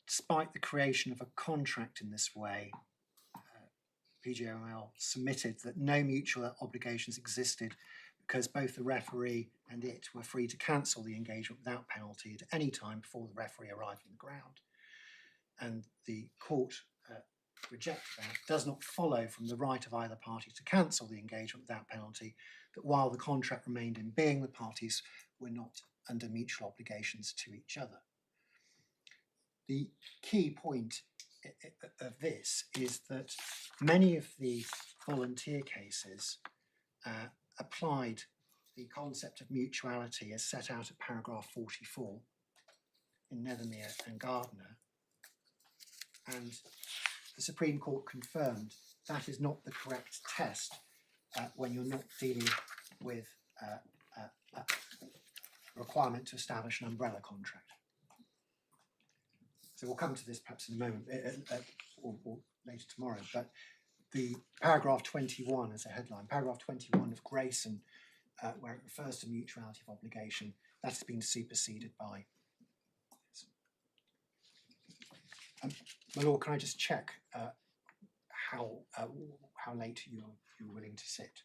despite the creation of a contract in this way, PGMOL submitted that no mutual obligations existed because both the referee and it were free to cancel the engagement without penalty at any time before the referee arrived on the ground. And the court rejected that. Does not follow from the right of either party to cancel the engagement without penalty that while the contract remained in being, the parties were not under mutual obligations to each other. The key point of this is that many of the volunteer cases applied the concept of mutuality as set out at paragraph 44 in Nethermere and Gardner, and the Supreme Court confirmed that is not the correct test when you're not dealing with a requirement to establish an umbrella contract. So we'll come to this perhaps in a moment or later tomorrow, but the paragraph 21 as a headline, paragraph 21 of Grayson, where it refers to mutuality of obligation, that has been superseded by this. My Lord, can I just check how late you're willing to sit?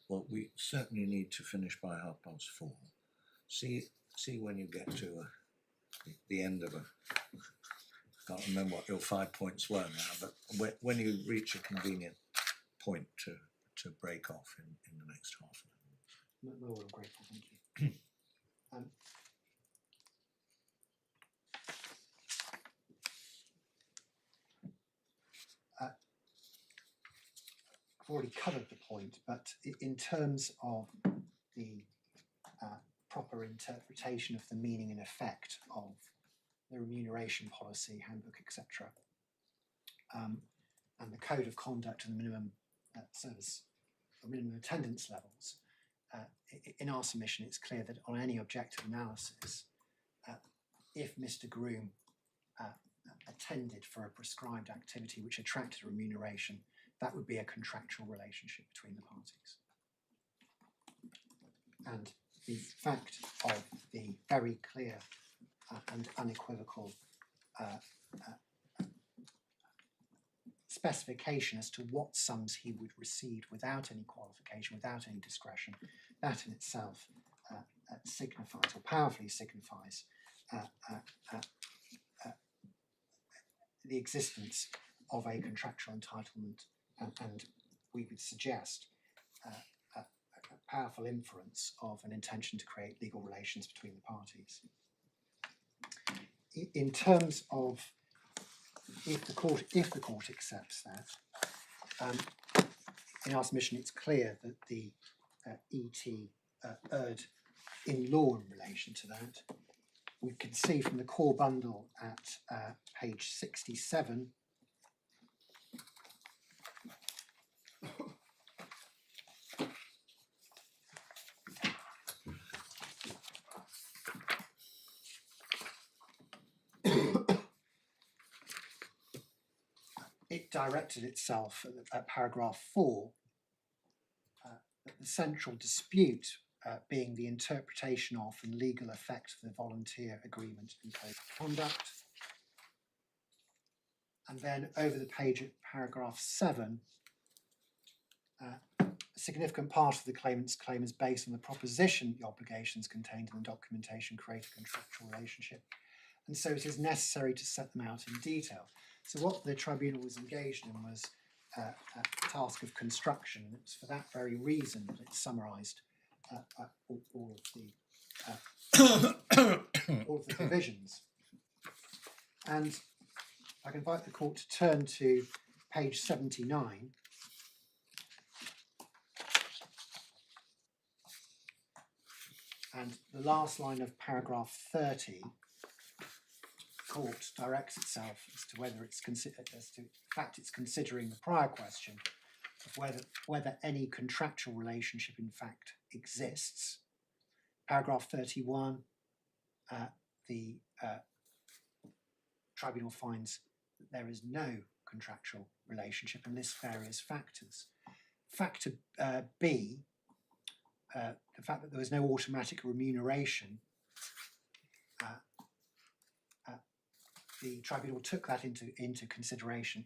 Well, we certainly need to finish by 4:30. See when you get to the end of can't remember what your 5 points were now, but when you reach a convenient point to break off in the next half an hour. My Lord, I'm grateful, thank you. I've already covered the point, but in terms of the proper interpretation of the meaning and effect of the remuneration policy, handbook, etc., and the code of conduct and the minimum service or minimum attendance levels, in our submission it's clear that on any objective analysis, if Mr. Groom attended for a prescribed activity which attracted remuneration, that would be a contractual relationship between the parties. And the fact of the very clear and unequivocal specification as to what sums he would receive without any qualification, without any discretion, that in itself signifies, or powerfully signifies, the existence of a contractual entitlement, and we would suggest a powerful inference of an intention to create legal relations between the parties. In terms of if the court accepts that, in our submission it's clear that the ET erred in law in relation to that. We can see from the core bundle at page 67 it directed itself at paragraph 4 that the central dispute being the interpretation of and legal effect of the volunteer agreement and code of conduct. And then over the page at paragraph 7, a significant part of the claimant's claim is based on the proposition the obligations contained in the documentation create a contractual relationship, and so it is necessary to set them out in detail. So what the tribunal was engaged in was a task of construction, and it was for that very reason that it summarised all of the provisions. And I can invite the court to turn to page 79. And the last line of paragraph 30, court directs itself as to whether it's it's considering the prior question of whether any contractual relationship in fact exists. Paragraph 31, the tribunal finds that there is no contractual relationship and lists various factors. Factor B, the fact that there was no automatic remuneration, the tribunal took that into consideration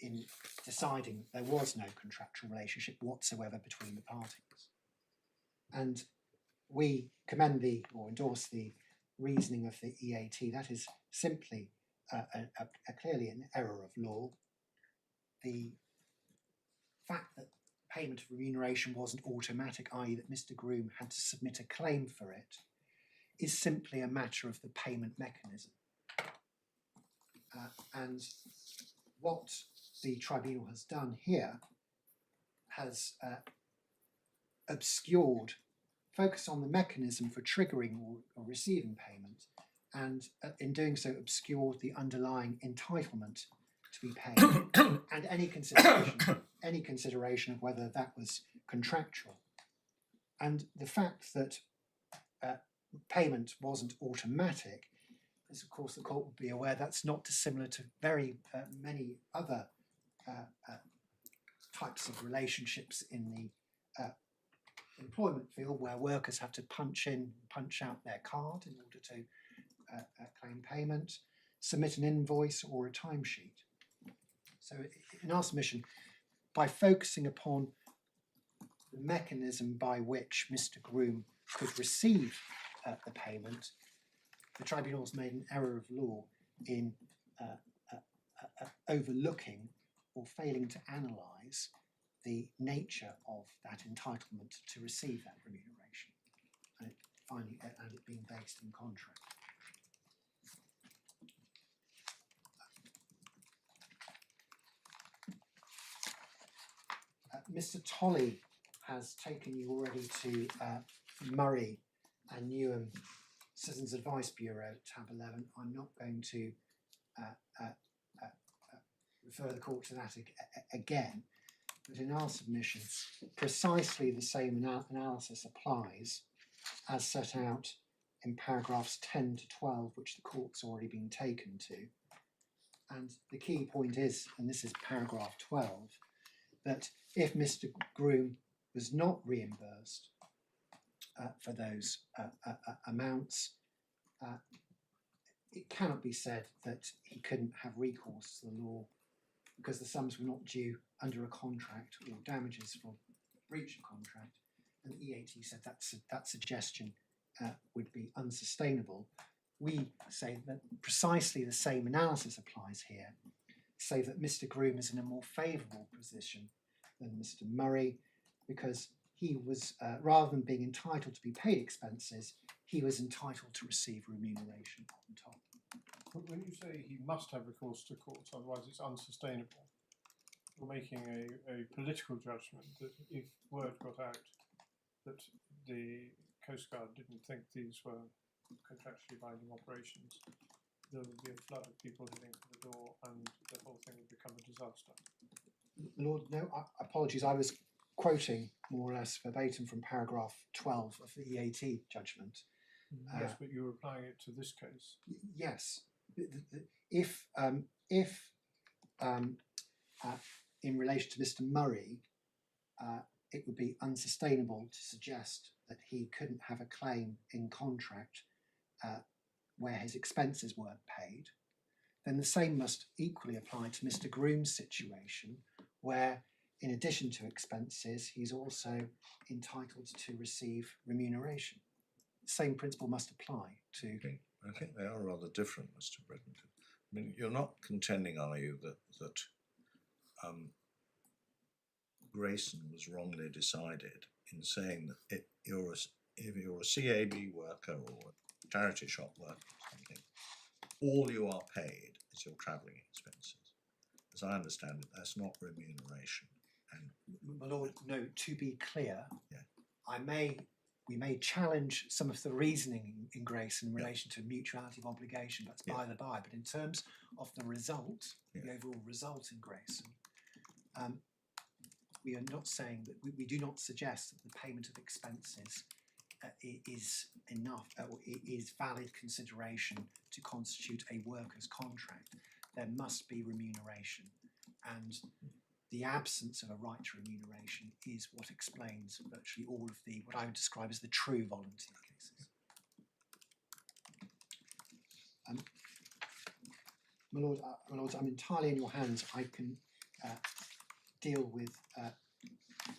in deciding there was no contractual relationship whatsoever between the parties. And we commend or endorse the reasoning of the EAT. That is simply clearly an error of law. The fact that payment of remuneration wasn't automatic, i.e. that Mr. Groom had to submit a claim for it, is simply a matter of the payment mechanism. And what the tribunal has done here has focused on the mechanism for triggering or receiving payment, and in doing so obscured the underlying entitlement to be paid and any consideration of whether that was contractual. And the fact that payment wasn't automatic, as of course the court would be aware, that's not dissimilar to very many other types of relationships in the employment field, where workers have to punch out their card in order to claim payment, submit an invoice or a timesheet. So in our submission, by focusing upon the mechanism by which Mr. Groom could receive the payment, the tribunal's made an error of law in overlooking or failing to analyse the nature of that entitlement to receive that remuneration, and it being based in contract. Mr. Tolley has taken you already to Murray and Newham Citizens Advice Bureau, tab 11. I'm not going to refer the court to that again, but in our submission, precisely the same analysis applies as set out in paragraphs 10 to 12, which the court's already been taken to. And the key point is, and this is paragraph 12, that if Mr. Groom was not reimbursed for those amounts, it cannot be said that he couldn't have recourse to the law because the sums were not due under a contract or damages for breach of contract. And the EAT said that suggestion would be unsustainable. We say that precisely the same analysis applies here, say that Mr. Groom is in a more favourable position than Mr. Murray, because he was, rather than being entitled to be paid expenses, he was entitled to receive remuneration on top. But when you say he must have recourse to courts, otherwise it's unsustainable, you're making a political judgment that if word got out that the Coastguard didn't think these were contractually binding operations, there would be a flood of people heading for the door and the whole thing would become a disaster. Lord, no, apologies, I was quoting more or less verbatim from paragraph 12 of the EAT judgment. Yes, but you're applying it to this case. Yes. If in relation to Mr. Murray, it would be unsustainable to suggest that he couldn't have a claim in contract where his expenses weren't paid, then the same must equally apply to Mr. Groom's situation, where in addition to expenses, he's also entitled to receive remuneration. The same principle must apply to... I think they are rather different, Mr. Bredington. I mean, you're not contending, are you, that Grayson was wrongly decided in saying that if you're a CAB worker or a charity shop worker or something, all you are paid is your travelling expenses. As I understand it, that's not remuneration. And My Lord, no, to be clear, yeah. We may challenge some of the reasoning in Grayson in relation to mutuality of obligation, that's by the by, but in terms of the result, the overall result in Grayson, we are not saying that, we do not suggest that the payment of expenses is enough, or is valid consideration to constitute a worker's contract. There must be remuneration, and the absence of a right to remuneration is what explains virtually all of the, what I would describe as the true volunteer cases. My Lords, I'm entirely in your hands. I can deal with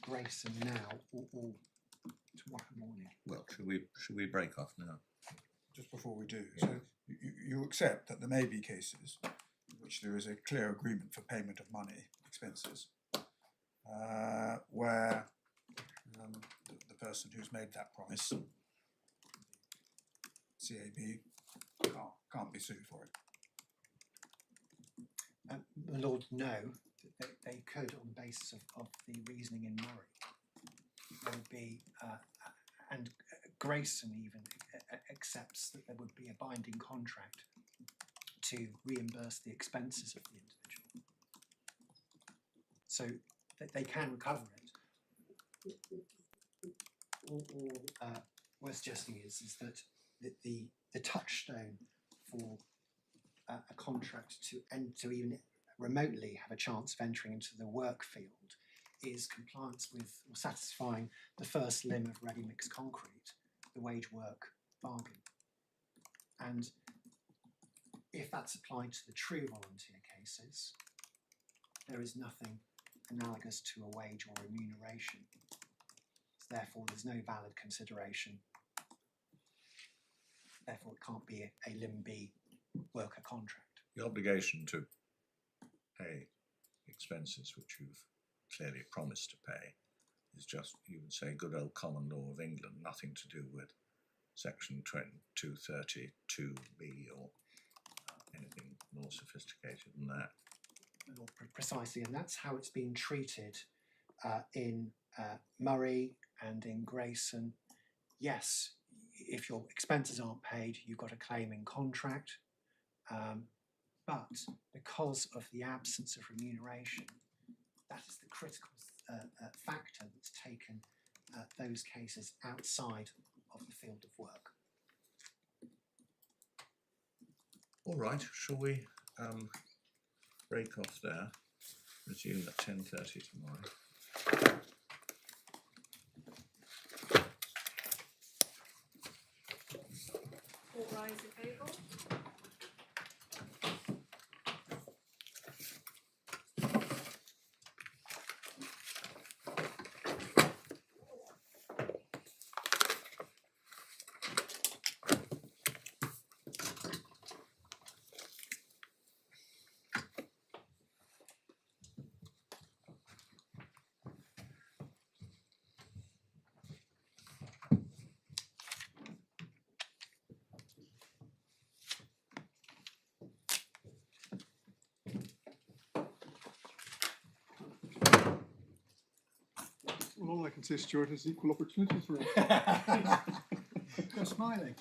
Grayson now or tomorrow morning. Well, should we break off now? Just before we do, so you accept that there may be cases in which there is a clear agreement for payment of money expenses, where the person who's made that promise, CAB, can't be sued for it. My Lord, no, they could on the basis of the reasoning in Murray. There would be, and Grayson even accepts that there would be a binding contract to reimburse the expenses of the individual. So they can recover it. All we're suggesting is that the touchstone for a contract to even remotely have a chance of entering into the work field is compliance with or satisfying the first limb of ready mixed concrete, the wage work bargain. And if that's applied to the true volunteer cases, there is nothing analogous to a wage or remuneration. Therefore, there's no valid consideration. Therefore, it can't be a limb B worker contract. The obligation to pay expenses which you've clearly promised to pay is just, you would say, good old common law of England, nothing to do with section 232B or anything more sophisticated than that. Or precisely, and that's how it's been treated in Murray and in Grayson. Yes, if your expenses aren't paid, you've got a claim in contract, but because of the absence of remuneration, that is the critical factor that's taken those cases outside of the field of work. All right, shall we break off there? Resume at 10:30 tomorrow. All rise if able. Well, all I can say, Stuart, is equal opportunity for us. You're smiling.